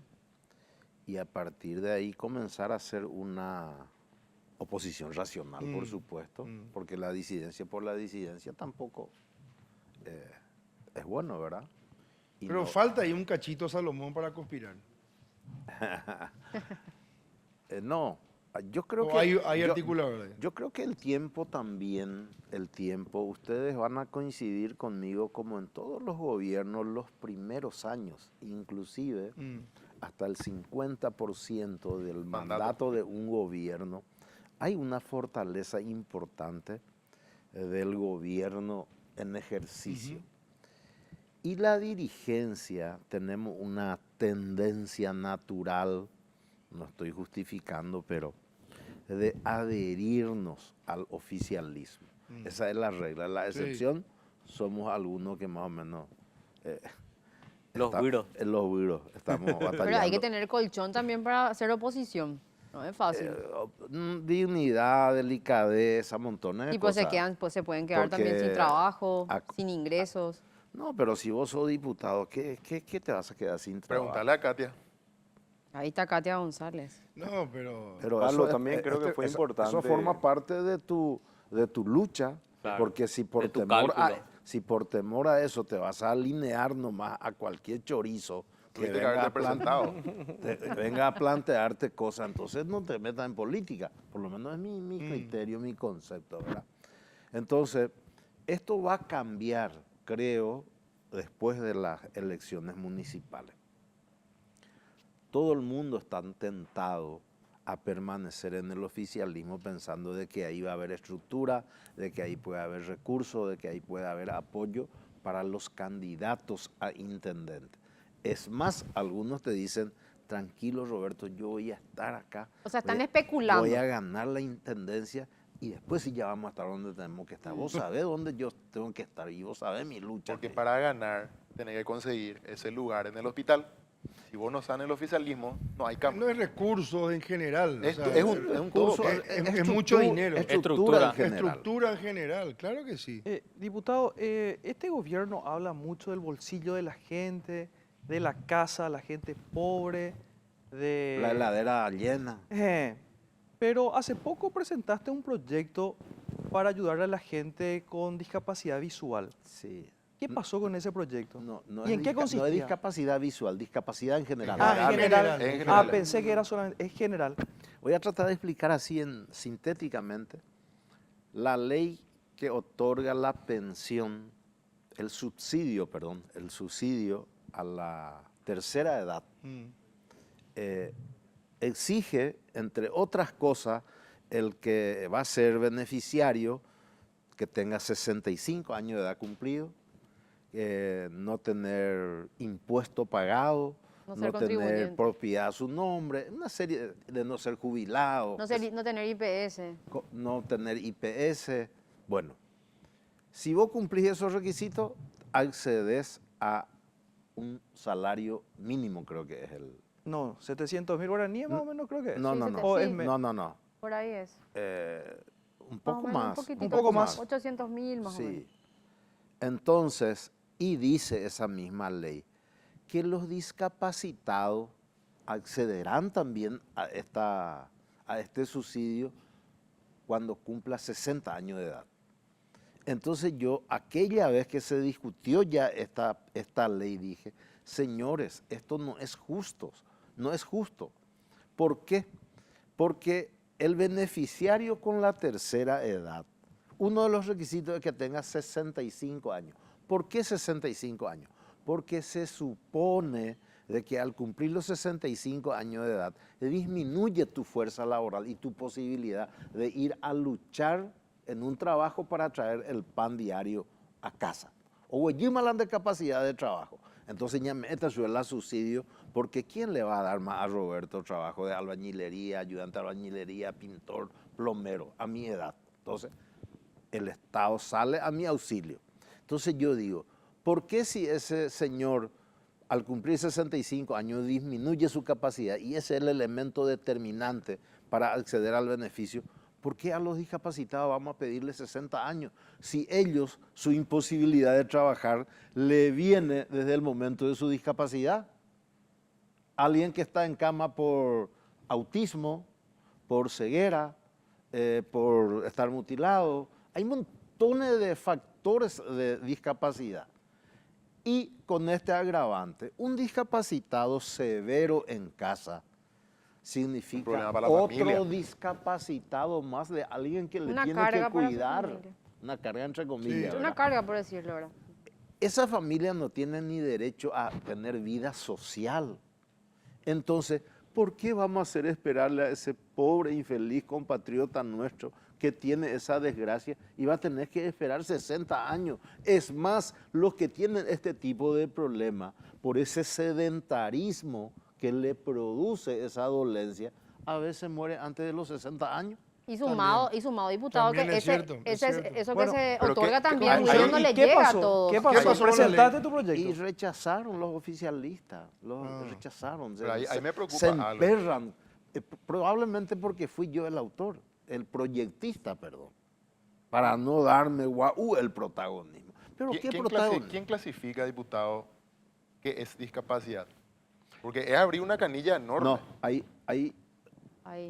y a partir de ahí comenzar a hacer una oposición racional, por supuesto, porque la disidencia por la disidencia tampoco es bueno, ¿verdad? Y Pero no- falta ahí un cachito Salomón para conspirar. No, yo creo ¿O que... hay yo- articuladores? Yo creo que el tiempo también, ustedes van a coincidir conmigo como en todos los gobiernos, los primeros años, inclusive hasta el 50% del mandato de un gobierno, hay una fortaleza importante del gobierno en ejercicio. Y la dirigencia, tenemos una tendencia natural, no estoy justificando, pero de adherirnos al oficialismo. Esa es la regla. La excepción somos algunos que más o menos... Los güiros. Los güiros, estamos batallando. Pero hay que tener colchón también para hacer oposición. No es fácil. Dignidad, delicadeza, montones de Y pues cosas. se pueden quedar también sin Porque trabajo, sin ingresos. No, pero si vos sos diputado, ¿qué te vas a quedar sin trabajo? Preguntarle a Katia. Ahí está Katia González. No, pero Carlos, eso también creo que fue importante. Eso forma parte de tu lucha, Claro, porque si por, de tu temor cálculo. si por temor a eso te vas a alinear nomás a cualquier chorizo que Tuviste que haberte presentado. venga a plantearte cosas, entonces no te metas en política. Por lo menos es mi criterio, mi concepto, ¿verdad? Entonces, esto va a cambiar, creo, después de las elecciones municipales. Todo el mundo está tentado a permanecer en el oficialismo pensando de que ahí va a haber estructura, de que ahí puede haber recursos, de que ahí puede haber apoyo para los candidatos a intendente. Es más, algunos te dicen, tranquilo Roberto, yo voy a estar acá. O sea, están voy a- especulando. Voy a ganar la intendencia y después sí ya vamos a estar donde tenemos que estar. Vos sabés dónde yo tengo que estar y vos sabés mi lucha. Porque para ganar, tenés que conseguir ese lugar en el hospital. Si vos no estás en el oficialismo, no hay cambio. no es recursos en general. o Es sea, un todo. es mucho dinero. Estructura en general. Estructura en general, claro que sí. Diputado, este gobierno habla mucho del bolsillo de la gente, de la casa, la gente pobre, de... La heladera llena. Pero hace poco presentaste un proyecto para ayudar a la gente con discapacidad visual. Sí. ¿Qué pasó con ese proyecto? No ¿Y en es qué No consistía? es discapacidad visual, discapacidad en general. Ah, en general. en general. Ah, pensé que era solamente... Es general. Voy a tratar de explicar así sintéticamente. La ley que otorga la pensión, el subsidio a la tercera edad, exige, entre otras cosas, el que va a ser beneficiario que tenga 65 años de edad cumplido, no tener impuesto pagado, No ser no tener contribuyente. propiedad a su nombre, una serie de no ser jubilado, No tener IPS. no tener IPS. Bueno, si vos cumplís esos requisitos, accedes a un salario mínimo, creo que es el... No, 700.000 guaraníes más o menos creo que es. No, no, no. O es Sí. me- No. Por ahí es. Un poco más. Un poco más. 800.000 más o menos. Sí. Entonces, y dice esa misma ley, que los discapacitados accederán también a este subsidio cuando cumpla 60 años de edad. Entonces yo, aquella vez que se discutió ya esta ley, dije, señores, esto no es justo, no es justo. ¿Por qué? Porque el beneficiario con la tercera edad, uno de los requisitos es que tenga 65 años. ¿Por qué 65 años? Porque se supone de que al cumplir los 65 años de edad disminuye tu fuerza laboral y tu posibilidad de ir a luchar en un trabajo para traer el pan diario a casa. O allí malan de capacidad de trabajo. Entonces ya meta suela subsidio, porque ¿quién le va a dar más a Roberto trabajo de albañilería, ayudante de albañilería, pintor, plomero, a mi edad? Entonces, el Estado sale a mi auxilio. Entonces yo digo, ¿por qué si ese señor al cumplir 65 años disminuye su capacidad y ese es el elemento determinante para acceder al beneficio? ¿Por qué a los discapacitados vamos a pedirles 60 años? Si ellos, su imposibilidad de trabajar le viene desde el momento de su discapacidad. Alguien que está en cama por autismo, por ceguera, por estar mutilado. Hay montones de factores de discapacidad. Y con este agravante, un discapacitado severo en casa significa otro discapacitado más de alguien que le tiene que cuidar. Una carga entre comillas. Sí, una carga, por decirlo, ¿verdad? Esa familia no tiene ni derecho a tener vida social. Entonces, ¿por qué vamos a hacer esperarle a ese pobre, infeliz compatriota nuestro que tiene esa desgracia y va a tener que esperar 60 años? Es más, los que tienen este tipo de problema, por ese sedentarismo que le produce esa dolencia, a veces muere antes de los 60 años. Y sumado, diputado, También que es cierto, eso bueno, que se pero otorga ¿qué también pasó? no le ¿Qué llega pasó? a todos. ¿Qué pasó? con la ¿Presentaste ley? tu proyecto? Y rechazaron los oficialistas, rechazaron. Pero ahí me preocupa se algo. emperran, probablemente porque fui yo el autor, el proyectista, perdón, para no darme el protagonismo. Pero ¿qué protagonismo? ¿Quién clasifica, diputado, que es discapacidad? Porque es abrir una canilla enorme. No, ahí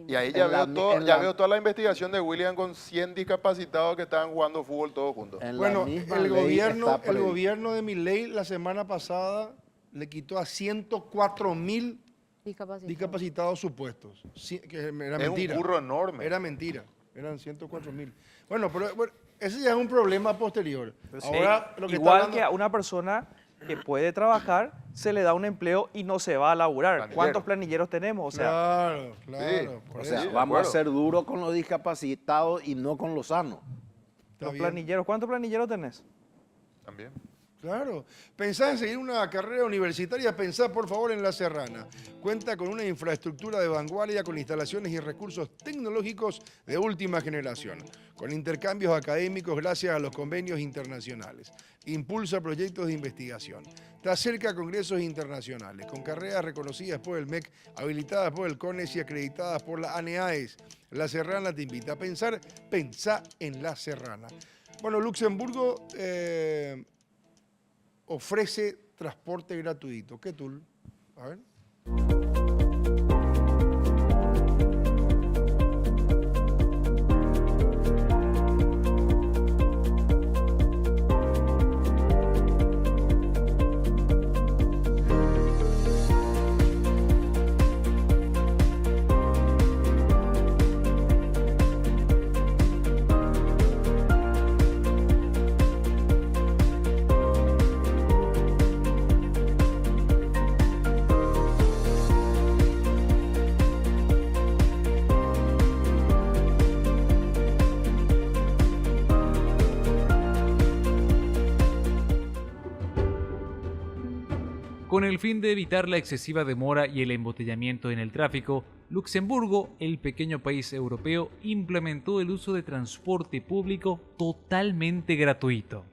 Y ahí ya, veo toda la investigación de William con 100 discapacitados que estaban jugando fútbol todos juntos. Bueno, el gobierno de Milei la semana pasada le quitó a 104.000 discapacitados supuestos. Que era mentira. Es un burro enorme. Era mentira. Eran 104.000. Bueno, pero ese ya es un problema posterior. Ahora, lo que igual está que a una persona que puede trabajar, se le da un empleo y no se va a laburar. Planillero. ¿Cuántos planilleros tenemos? O sea, Claro. O sea, Sí, de vamos a acuerdo. ser duros con los discapacitados y no con los sanos. Está los bien. planilleros, ¿cuántos planilleros tenés? También. Claro. Pensá en seguir una carrera universitaria, pensá por favor en La Serrana. Cuenta con una infraestructura de vanguardia con instalaciones y recursos tecnológicos de última generación, con intercambios académicos gracias a los convenios internacionales. Impulsa proyectos de investigación. Te acerca a congresos internacionales, con carreras reconocidas por el MEC, habilitadas por el CONES y acreditadas por la ANEAES. La Serrana te invita a pensar, pensá en La Serrana. Bueno, Luxemburgo ofrece transporte gratuito. ¿Qué tool? A ver. Con el fin de evitar la excesiva demora y el embotellamiento en el tráfico, Luxemburgo, el pequeño país europeo, implementó el uso de transporte público totalmente gratuito.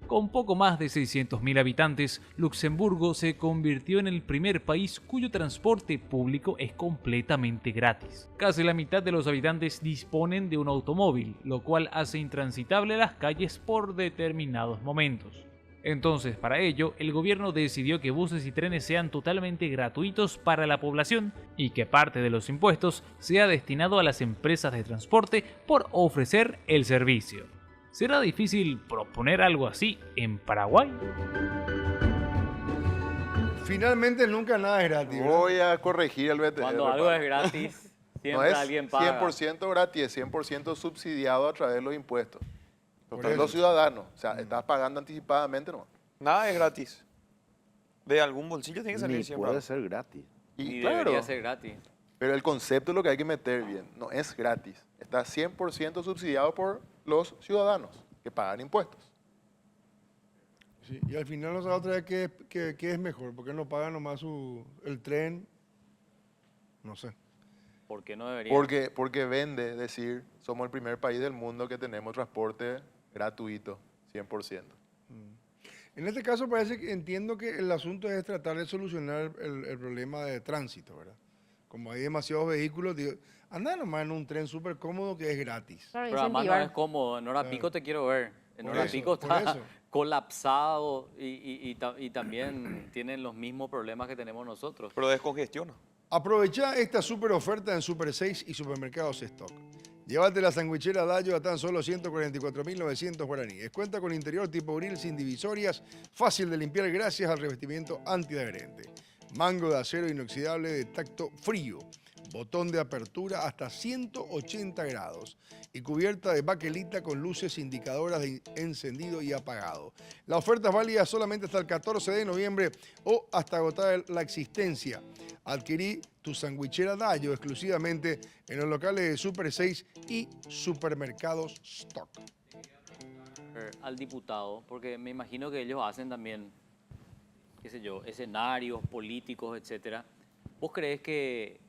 Con poco más de 600.000 habitantes, Luxemburgo se convirtió en el primer país cuyo transporte público es completamente gratis. Casi la mitad de los habitantes disponen de un automóvil, lo cual hace intransitable las calles por determinados momentos. Entonces, para ello, el gobierno decidió que buses y trenes sean totalmente gratuitos para la población y que parte de los impuestos sea destinado a las empresas de transporte por ofrecer el servicio. ¿Será difícil proponer algo así en Paraguay? Finalmente nunca nada es gratis. ¿verdad? Voy a corregir el BTR. Cuando algo es gratis, No siempre es alguien paga. 100% gratis, es 100% subsidiado a través de los impuestos. Por Por eso. los ciudadanos. O sea, estás pagando anticipadamente, ¿no? Nada es gratis. de algún bolsillo tiene que salir Ni siempre. puede ser gratis. Y Y claro, debería ser gratis. pero el concepto es lo que hay que meter bien. No es gratis. Está 100% subsidiado por los ciudadanos que pagan impuestos. Sí, y al final nos da otra vez qué es mejor, porque no pagan nomás el tren, no sé. ¿Por qué no debería? Porque vende decir, somos el primer país del mundo que tenemos transporte gratuito, 100%. En este caso parece que entiendo que el asunto es tratar de solucionar el problema de tránsito, ¿verdad? Como hay demasiados vehículos, digo, anda nomás en un tren súper cómodo que es gratis. Claro, Pero además no incentivar. es cómodo. En hora Claro. pico te quiero ver. En Por hora eso, pico por está eso. colapsado y también tienen los mismos problemas que tenemos nosotros. Pero descongestiona. Aprovecha esta super oferta en Super 6 y Supermercados Stock. Llévate la sandwichera Dayo a tan solo 144.900 guaraníes. Cuenta con interior tipo grill sin divisorias, fácil de limpiar gracias al revestimiento antiadherente. Mango de acero inoxidable de tacto frío. Botón de apertura hasta 180 grados y cubierta de baquelita con luces indicadoras de encendido y apagado. La oferta es válida solamente hasta el 14 de noviembre o hasta agotar la existencia. Adquirí tu sandwichera Dayo exclusivamente en los locales de Super 6 y Supermercados Stock. Al diputado, porque me imagino que ellos hacen también, qué sé yo, escenarios políticos, etcétera. ¿Vos crees que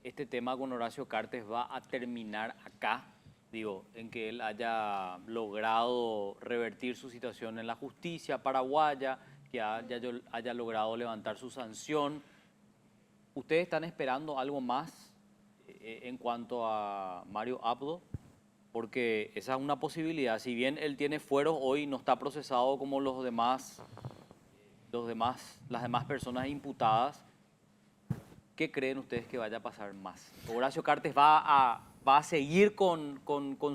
este tema con Horacio Cartes va a terminar acá? Digo, en que él haya logrado revertir su situación en la justicia paraguaya, que haya logrado levantar su sanción. ¿Ustedes están esperando algo más en cuanto a Mario Abdo? Porque esa es una posibilidad. Si bien él tiene fueros, hoy no está procesado como las demás personas imputadas. ¿Qué creen ustedes que vaya a pasar más? ¿Horacio Cartes va a seguir con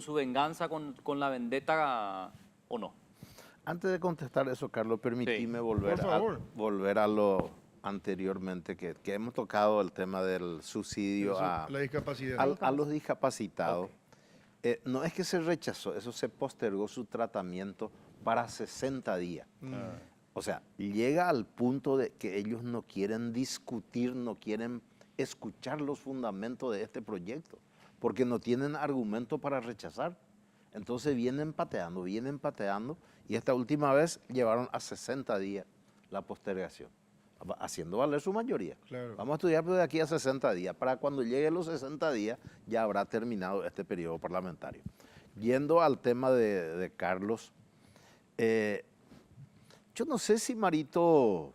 su venganza, con la vendetta o no? Antes de contestar eso, Carlos, permitime Sí. volver a lo anteriormente, que hemos tocado el tema del subsidio a La discapacidad. a los discapacitados. No es que se rechazó, eso se postergó su tratamiento para 60 días. O sea, llega al punto de que ellos no quieren discutir, no quieren escuchar los fundamentos de este proyecto, porque no tienen argumento para rechazar. Entonces vienen pateando, y esta última vez llevaron a 60 días la postergación, haciendo valer su mayoría. Claro. Vamos a estudiar de aquí a 60 días. Para cuando lleguen los 60 días ya habrá terminado este periodo parlamentario. Yendo al tema de Carlos, yo no sé si Marito,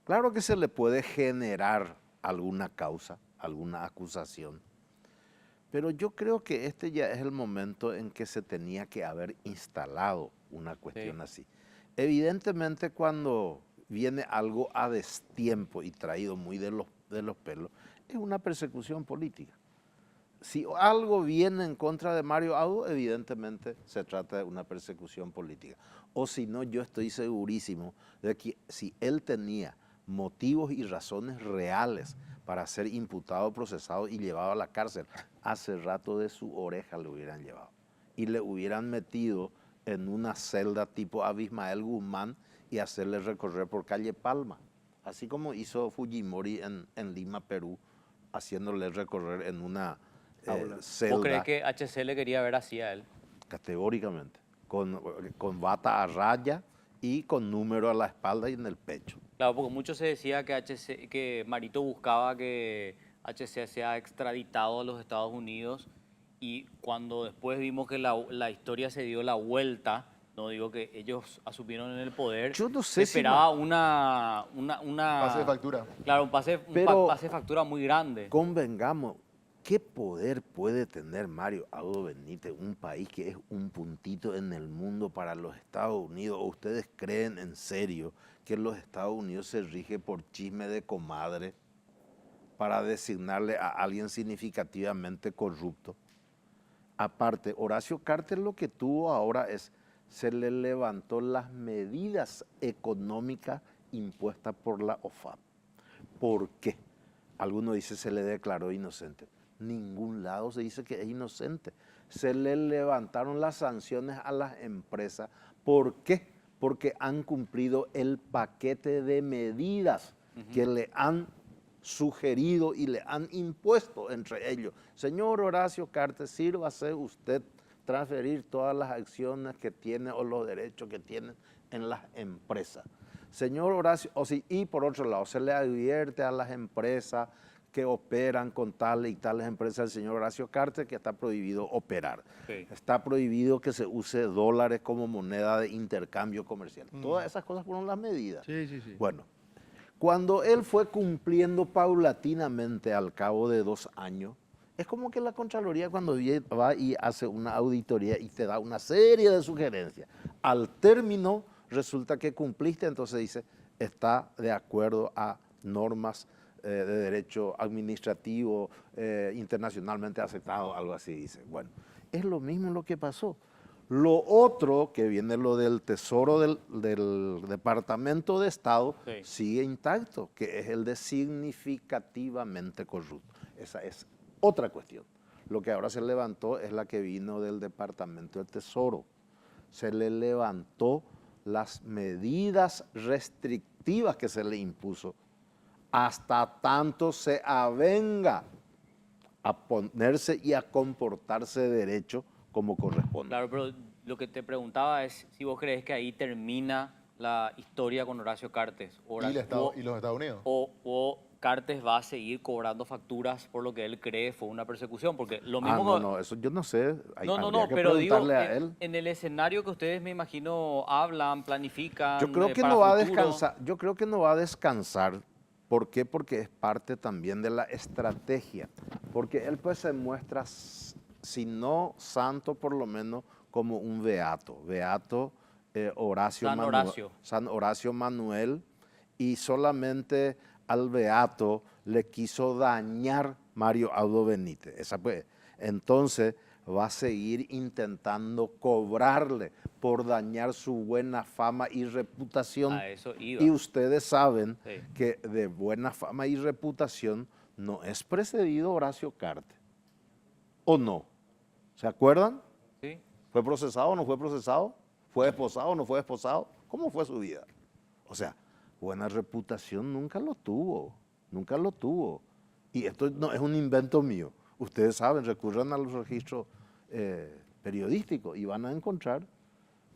claro que se le puede generar alguna causa, alguna acusación, pero yo creo que este ya es el momento en que se tenía que haber instalado una cuestión así. Evidentemente cuando viene algo a destiempo y traído muy de los pelos, es una persecución política. Si algo viene en contra de Mario Abdo, evidentemente se trata de una persecución política. O si no, yo estoy segurísimo de que si él tenía motivos y razones reales para ser imputado, procesado y llevado a la cárcel, hace rato de su oreja le hubieran llevado. Y le hubieran metido en una celda tipo Abismael Guzmán y hacerle recorrer por calle Palma. Así como hizo Fujimori en Lima, Perú, haciéndole recorrer en una celda. ¿Vos crees que HC le quería ver así a él? Categóricamente, con bata a raya y con número a la espalda y en el pecho. Claro, porque mucho se decía que Marito buscaba que HC sea extraditado a los Estados Unidos, y cuando después vimos que la historia se dio la vuelta, no digo que ellos asumieron en el poder, Yo no se sé si esperaba una Pase de factura. Claro, un pase de factura muy grande. Convengamos, ¿qué poder puede tener Mario Abdo Benítez, un país que es un puntito en el mundo para los Estados Unidos? ¿O ustedes creen en serio que los Estados Unidos se rige por chisme de comadre para designarle a alguien significativamente corrupto? Aparte, Horacio Cartes lo que tuvo ahora es, se le levantó las medidas económicas impuestas por la OFAP. ¿Por qué? Algunos dicen se le declaró inocente. Ningún lado se dice que es inocente. Se le levantaron las sanciones a las empresas. ¿Por qué? porque han cumplido el paquete de medidas que le han sugerido y le han impuesto entre ellos. Señor Horacio Cartes, sírvase usted transferir todas las acciones que tiene o los derechos que tienen en las empresas. Señor Horacio, y por otro lado, se le advierte a las empresas que operan con tales y tales empresas del señor Horacio Cartes que está prohibido operar. Sí. Está prohibido que se use dólares como moneda de intercambio comercial. Todas esas cosas fueron las medidas. Sí. Bueno, cuando él fue cumpliendo paulatinamente al cabo de 2 años, es como que la Contraloría cuando va y hace una auditoría y te da una serie de sugerencias. Al término resulta que cumpliste, entonces dice, está de acuerdo a normas de derecho administrativo internacionalmente aceptado, algo así dice. Bueno, es lo mismo lo que pasó. Lo otro, que viene lo del Tesoro del Departamento de Estado, sigue intacto, que es el de significativamente corrupto. Esa es otra cuestión. Lo que ahora se levantó es la que vino del Departamento del Tesoro. Se le levantó las medidas restrictivas que se le impuso hasta tanto se avenga a ponerse y a comportarse de derecho como corresponde. Claro, pero lo que te preguntaba es si vos crees que ahí termina la historia con Horacio Cartes. ¿Y los Estados Unidos? O Cartes va a seguir cobrando facturas por lo que él cree fue una persecución, porque lo mismo... No, eso yo no sé. No, pero digo, en el escenario que ustedes me imagino hablan, planifican... Yo creo que no va a descansar. Yo creo que no va a descansar. ¿Por qué? Porque es parte también de la estrategia. Porque él pues se muestra, si no santo, por lo menos como un beato. Beato San Horacio Manuel, y solamente al beato le quiso dañar Mario Abdo Benítez. Entonces va a seguir intentando cobrarle por dañar su buena fama y reputación. A eso iba. Y ustedes saben que de buena fama y reputación no es precedido Horacio Cartes. ¿O no? ¿Se acuerdan? Sí. ¿Fue procesado o no fue procesado? ¿Fue esposado o no fue esposado? ¿Cómo fue su vida? O sea, buena reputación nunca lo tuvo. Nunca lo tuvo. Y esto no es un invento mío. Ustedes saben, recurran a los registros periodísticos y van a encontrar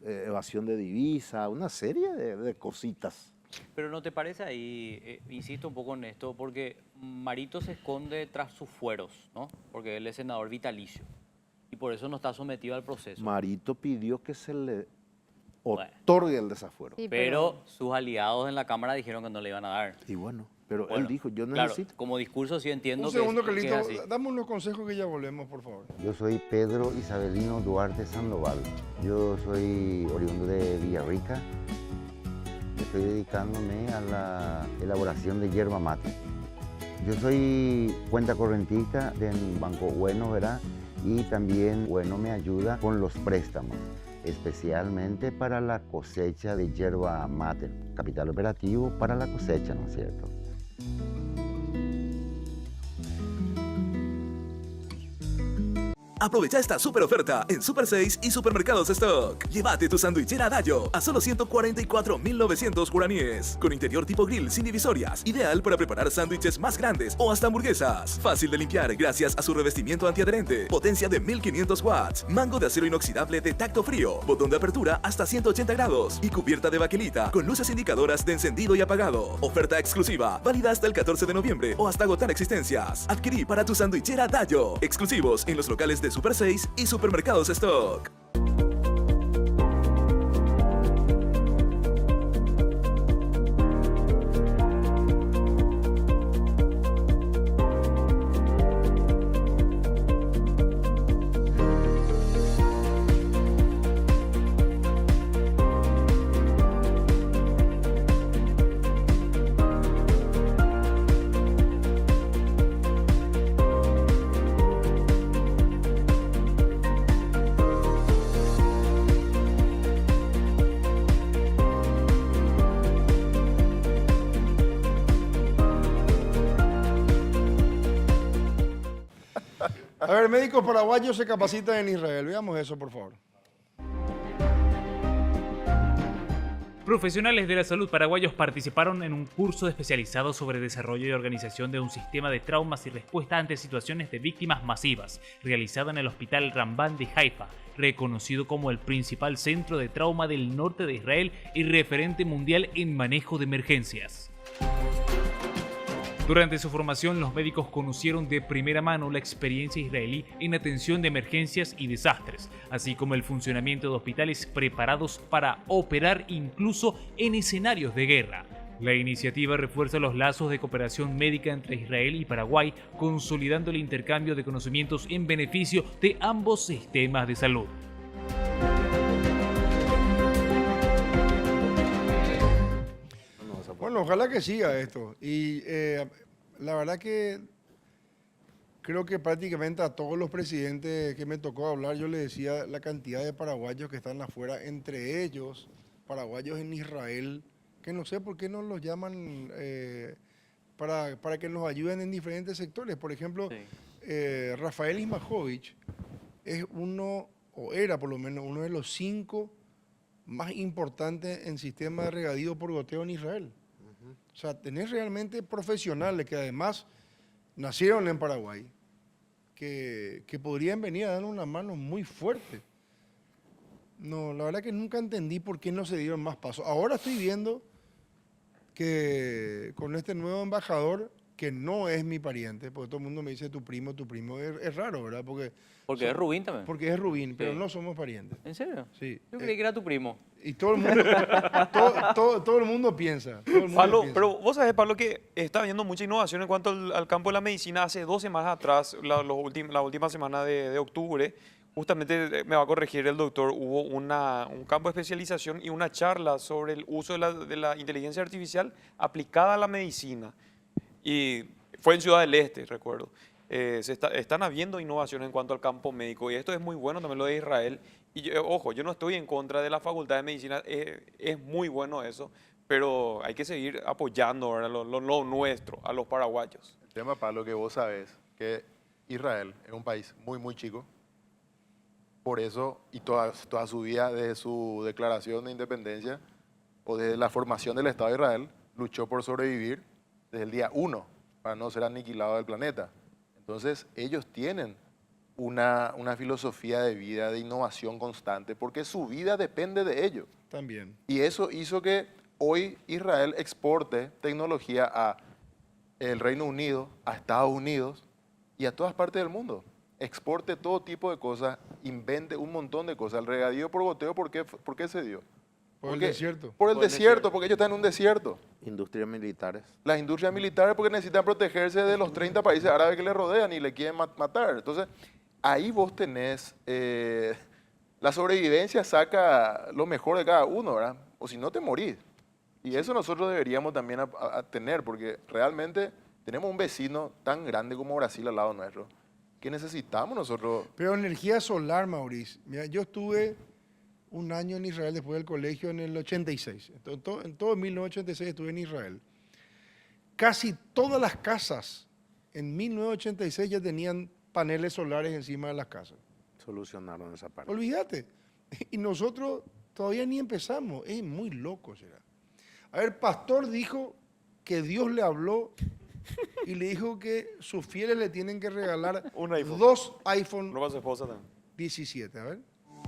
evasión de divisa, una serie de cositas. Pero ¿no te parece ahí, insisto un poco en esto, porque Marito se esconde tras sus fueros, ¿no? Porque él es senador vitalicio y por eso no está sometido al proceso. Marito pidió que se le otorgue el desafuero. Sí, pero sus aliados en la Cámara dijeron que no le iban a dar. Y bueno, pero él dijo, yo necesito. Claro, como discurso sí entiendo Un segundo, que Carlito, es así. dame unos consejos que ya volvemos, por favor. Yo soy Pedro Isabelino Duarte Sandoval. Yo soy oriundo de Villarrica. Estoy dedicándome a la elaboración de yerba mate. Yo soy cuenta correntista del Banco Bueno, ¿verdad? Y también Bueno me ayuda con los préstamos, especialmente para la cosecha de yerba mate. Capital operativo para la cosecha, ¿no es cierto? Aprovecha esta super oferta en Super 6 y Supermercados Stock. Llévate tu sandwichera Dayo a solo 144.900 guaraníes. Con interior tipo grill sin divisorias. Ideal para preparar sándwiches más grandes o hasta hamburguesas. Fácil de limpiar gracias a su revestimiento antiadherente. Potencia de 1500 watts. Mango de acero inoxidable de tacto frío. Botón de apertura hasta 180 grados. Y cubierta de baquelita con luces indicadoras de encendido y apagado. Oferta exclusiva. Válida hasta el 14 de noviembre o hasta agotar existencias. Adquirí para tu sandwichera Dayo. Exclusivos en los locales de Super 6 y Supermercados Stock. A ver, médicos paraguayos se capacitan en Israel. Veamos eso, por favor. Profesionales de la salud paraguayos participaron en un curso especializado sobre desarrollo y organización de un sistema de traumas y respuesta ante situaciones de víctimas masivas, realizado en el Hospital Rambán de Haifa, reconocido como el principal centro de trauma del norte de Israel y referente mundial en manejo de emergencias. Durante su formación, los médicos conocieron de primera mano la experiencia israelí en atención de emergencias y desastres, así como el funcionamiento de hospitales preparados para operar incluso en escenarios de guerra. La iniciativa refuerza los lazos de cooperación médica entre Israel y Paraguay, consolidando el intercambio de conocimientos en beneficio de ambos sistemas de salud. Bueno, ojalá que siga esto. Y la verdad que creo que prácticamente a todos los presidentes que me tocó hablar, yo les decía la cantidad de paraguayos que están afuera, entre ellos paraguayos en Israel, que no sé por qué no los llaman para que nos ayuden en diferentes sectores. Por ejemplo, Rafael Ismajovic es uno, o era por lo menos uno de los 5 más importantes en sistema de regadío por goteo en Israel. O sea, tener realmente profesionales que además nacieron en Paraguay, que podrían venir a dar una mano muy fuerte. No, la verdad que nunca entendí por qué no se dieron más pasos. Ahora estoy viendo que con este nuevo embajador, que no es mi pariente, porque todo el mundo me dice tu primo, es raro, ¿verdad? Porque es Rubín también. Porque es Rubín, pero no somos parientes. ¿En serio? Sí. Yo creí que era tu primo. Y todo el mundo, todo el mundo piensa. Pablo, pero vos sabés, Pablo, que está habiendo mucha innovación en cuanto al campo de la medicina. Hace 2 semanas atrás, la última semana de octubre, justamente me va a corregir el doctor, hubo un campo de especialización y una charla sobre el uso de la inteligencia artificial aplicada a la medicina. Y fue en Ciudad del Este, recuerdo. Están habiendo innovaciones en cuanto al campo médico y esto es muy bueno, también lo de Israel. Y ojo, yo no estoy en contra de la Facultad de Medicina, es muy bueno eso, pero hay que seguir apoyando ahora lo nuestro, a los paraguayos. El tema, Pablo, que vos sabés que Israel es un país muy, muy chico. Por eso, y toda su vida, desde su declaración de independencia o desde la formación del Estado de Israel, luchó por sobrevivir desde el día 1 para no ser aniquilado del planeta. Entonces, ellos tienen una filosofía de vida, de innovación constante, porque su vida depende de ello. También. Y eso hizo que hoy Israel exporte tecnología a el Reino Unido, a Estados Unidos y a todas partes del mundo. Exporte todo tipo de cosas, invente un montón de cosas. El regadío por goteo, ¿por qué se dio? Por el desierto. Por el desierto, porque ellos están en un desierto. Industrias militares. Las industrias militares porque necesitan protegerse de los 30 países árabes que le rodean y le quieren matar. Entonces, ahí vos tenés, la sobrevivencia saca lo mejor de cada uno, ¿verdad? O si no te morís. Y eso nosotros deberíamos también a tener, porque realmente tenemos un vecino tan grande como Brasil al lado nuestro, que necesitamos nosotros. Pero energía solar, Mauricio. Mira, yo estuve un año en Israel después del colegio en el 86. En todo 1986 estuve en Israel. Casi todas las casas en 1986 ya tenían paneles solares encima de las casas. Solucionaron esa parte. Olvídate. Y nosotros todavía ni empezamos. Es muy loco, será. A ver, Pastor dijo que Dios le habló y le dijo que sus fieles le tienen que regalar 2 iPhone 17. A ver.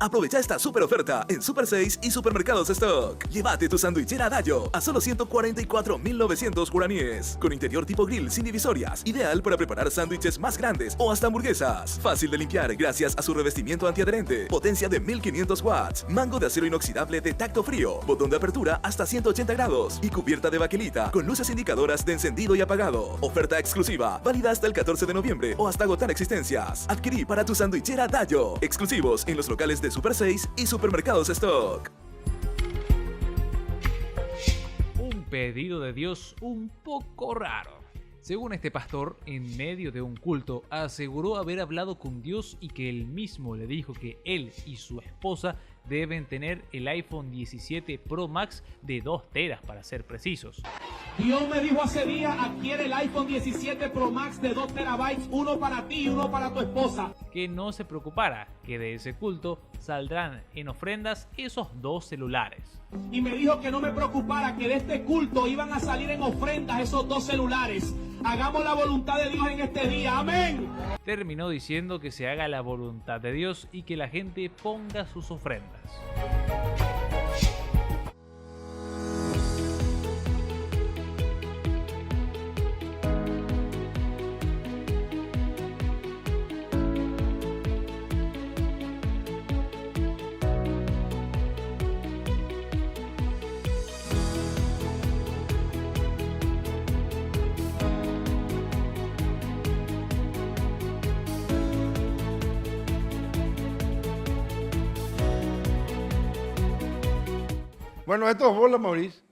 Aprovecha esta super oferta en Super 6 y Supermercados Stock. Llévate tu sandwichera Dayo a solo 144.900 guaraníes. Con interior tipo grill sin divisorias. Ideal para preparar sándwiches más grandes o hasta hamburguesas. Fácil de limpiar gracias a su revestimiento antiadherente. Potencia de 1500 watts. Mango de acero inoxidable de tacto frío. Botón de apertura hasta 180 grados. Y cubierta de baquelita con luces indicadoras de encendido y apagado. Oferta exclusiva. Válida hasta el 14 de noviembre o hasta agotar existencias. Adquirí para tu sandwichera Dayo. Exclusivos en los locales de Super 6 y Supermercados Stock. Un pedido de Dios un poco raro. Según este pastor, en medio de un culto, aseguró haber hablado con Dios y que él mismo le dijo que él y su esposa deben tener el iPhone 17 Pro Max de 2 teras para ser precisos. Dios me dijo hace días, adquiere el iPhone 17 Pro Max de 2 terabytes, uno para ti y uno para tu esposa. Que no se preocupara, que de ese culto saldrán en ofrendas esos 2 celulares. Y me dijo que no me preocupara, que de este culto iban a salir en ofrendas esos 2 celulares. Hagamos la voluntad de Dios en este día, amén. Terminó diciendo que se haga la voluntad de Dios y que la gente ponga sus ofrendas. Bueno, esto es bola, Mauricio.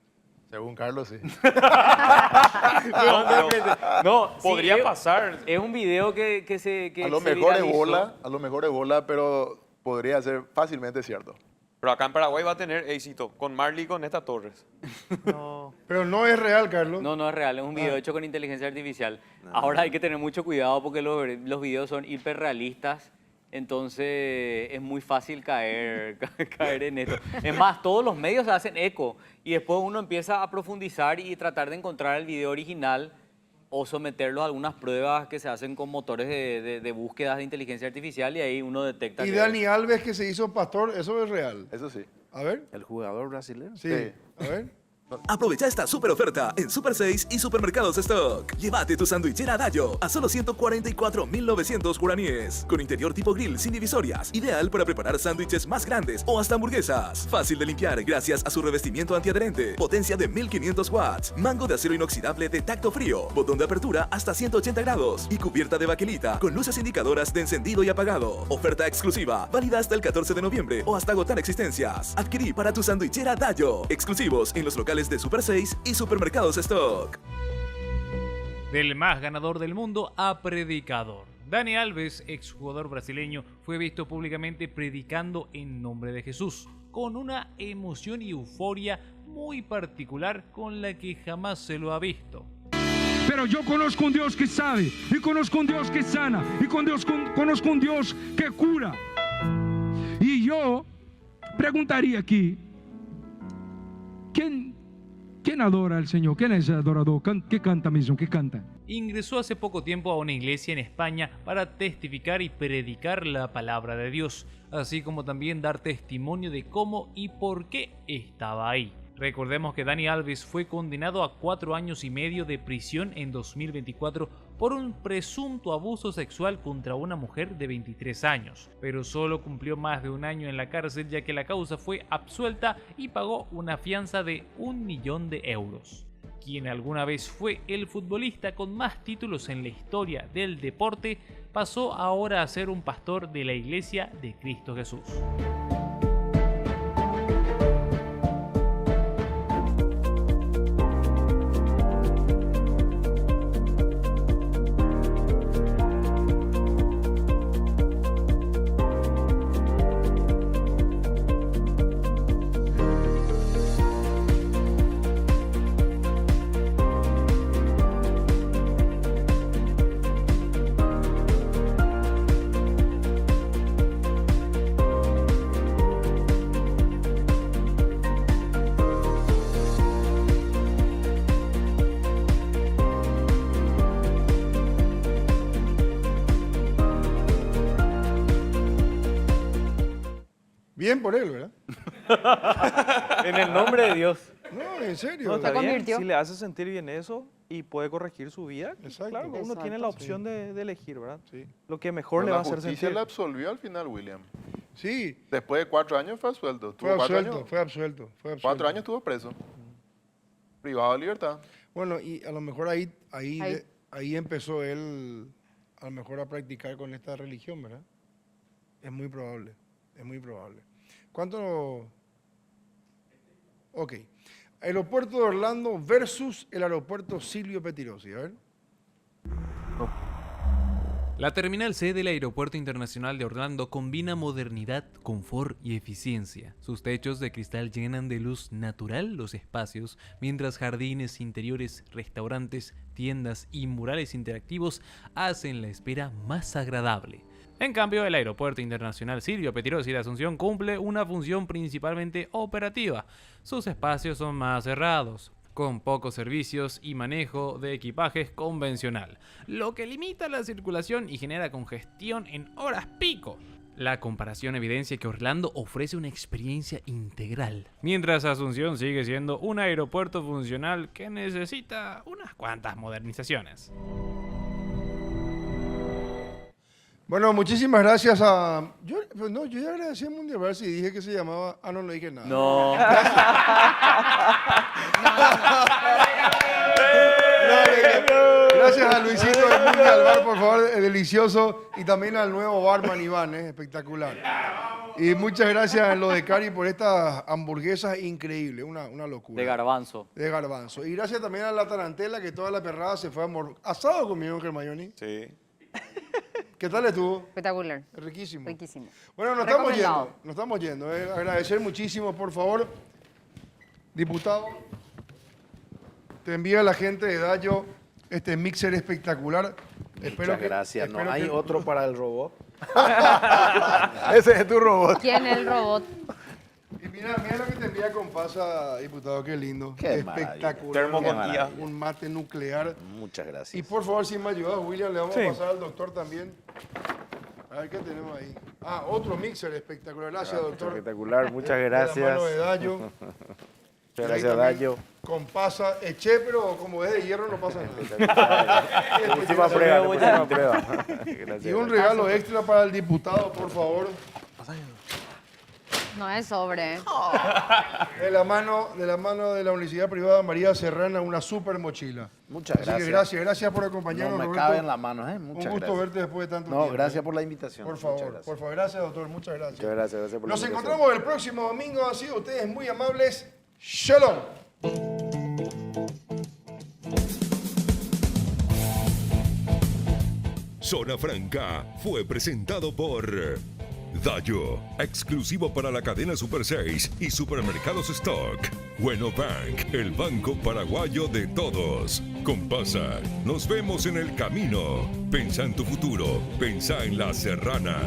Según Carlos, sí. No, Podría sí, pasar. Es un video que A lo mejor es bola, pero podría ser fácilmente cierto. Pero acá en Paraguay va a tener éxito con Marley y con Néstor Torres. Pero no es real, Carlos. No, no es real, es un video hecho con inteligencia artificial. Ahora hay que tener mucho cuidado porque los videos son hiperrealistas. Entonces es muy fácil caer en esto. Es más, todos los medios se hacen eco y después uno empieza a profundizar y tratar de encontrar el video original o someterlo a algunas pruebas que se hacen con motores de búsquedas de inteligencia artificial y ahí uno detecta Y que Dani Alves, que se hizo pastor, eso es real. Eso sí. A ver. ¿El jugador brasileño? Sí. A ver. Aprovecha esta super oferta en Super 6 y Supermercados Stock. Llévate tu sandwichera Dayo a solo 144.900 guaraníes. Con interior tipo grill sin divisorias. Ideal para preparar sándwiches más grandes o hasta hamburguesas. Fácil de limpiar gracias a su revestimiento antiadherente. Potencia de 1500 watts. Mango de acero inoxidable de tacto frío. Botón de apertura hasta 180 grados. Y cubierta de baquelita con luces indicadoras de encendido y apagado. Oferta exclusiva. Válida hasta el 14 de noviembre o hasta agotar existencias. Adquirí para tu sandwichera Dayo. Exclusivos en los locales de Super 6 y Supermercados Stock. Del más ganador del mundo a predicador. Dani Alves, exjugador brasileño, fue visto públicamente predicando en nombre de Jesús, con una emoción y euforia muy particular con la que jamás se lo ha visto. Pero yo conozco un Dios que sabe, y conozco un Dios que sana, y conozco un Dios que cura. Y yo preguntaría aquí, ¿quién adora al Señor? ¿Quién es el adorador? ¿Qué canta mismo? ¿Qué canta? Ingresó hace poco tiempo a una iglesia en España para testificar y predicar la palabra de Dios, así como también dar testimonio de cómo y por qué estaba ahí. Recordemos que Dani Alves fue condenado a 4 años y medio de prisión en 2024 por un presunto abuso sexual contra una mujer de 23 años, pero solo cumplió más de 1 año en la cárcel ya que la causa fue absuelta y pagó una fianza de 1 millón de euros. Quien alguna vez fue el futbolista con más títulos en la historia del deporte, pasó ahora a ser un pastor de la Iglesia de Cristo Jesús. Bien por él, ¿verdad? En el nombre de Dios. No, en serio. No, está ¿verdad? bien, si le hace sentir bien eso y puede corregir su vida, Exacto. claro, uno tiene la opción Sí. de elegir, ¿verdad? Sí. Lo que mejor Pero le va a la hacer justicia sentir. le absolvió al final, William. Sí. Después de 4 años fue absuelto. Fue Tuvo 4 absuelto, años. fue absuelto, fue absuelto. 4 años estuvo preso. Privado de libertad. Bueno, y a lo mejor ahí empezó él a lo mejor a practicar con esta religión, ¿verdad? Es muy probable, es muy probable. ¿Cuánto? Ok. Aeropuerto de Orlando versus el aeropuerto Silvio Pettirossi, a ver. La Terminal C del Aeropuerto Internacional de Orlando combina modernidad, confort y eficiencia. Sus techos de cristal llenan de luz natural los espacios, mientras jardines interiores, restaurantes, tiendas y murales interactivos hacen la espera más agradable. En cambio, el Aeropuerto Internacional Silvio Pettirossi de Asunción cumple una función principalmente operativa. Sus espacios son más cerrados, con pocos servicios y manejo de equipajes convencional, lo que limita la circulación y genera congestión en horas pico. La comparación evidencia que Orlando ofrece una experiencia integral, mientras Asunción sigue siendo un aeropuerto funcional que necesita unas cuantas modernizaciones. Bueno, muchísimas gracias a... Yo ya agradecí a Mundial y dije que se llamaba... Ah, no dije nada. No. Gracias a Luisito de Mundial Bar, por favor, delicioso. Y también al nuevo barman Iván, espectacular. Y muchas gracias a lo de Cari por estas hamburguesas increíbles, una locura. De garbanzo. De garbanzo. Y gracias también a la tarantela, que toda la perrada se fue a asado conmigo, Germayoni. Sí. ¿Qué tal estuvo? Espectacular. Riquísimo. Riquísimo. Bueno, nos estamos yendo. Agradecer muchísimo, por favor. Diputado, te envía la gente de Dayo este mixer espectacular. Muchas gracias. ¿No hay otro para el robot? Ese es tu robot. ¿Quién es el robot? Y mira lo que te envía con pasa, diputado, qué lindo. Qué espectacular. Termocontía. Un mate nuclear. Muchas gracias. Y por favor, si me ayudas, William, le vamos Sí. a pasar al doctor también. A ver qué tenemos ahí. Ah, otro mixer espectacular. Gracias, doctor. Espectacular, muchas De la gracias. mano de Dayo. Muchas gracias, Dayo. Con pasa, eché, pero como es de hierro no pasa nada. Última prueba, última prueba. Gracias. Y un regalo extra para el diputado, por favor. No es sobre. De la mano de la Universidad Privada María Serrana, una super mochila. Muchas Así gracias. que gracias por acompañarnos, No me Roberto. cabe en las manos, ¿eh? Muchas Un gusto gracias. verte después de tanto No, tiempo. gracias por la invitación. Por Muchas favor, gracias. por favor. Gracias, doctor. Muchas gracias. Muchas gracias por la Nos invitación. encontramos el próximo domingo. Han sido ustedes muy amables. Shalom. Zona Franca fue presentado por Dayo, exclusivo para la cadena Super 6 y Supermercados Stock. Bueno Bank, el banco paraguayo de todos. Compasa, nos vemos en el camino. Pensa en tu futuro, pensa en La Serrana.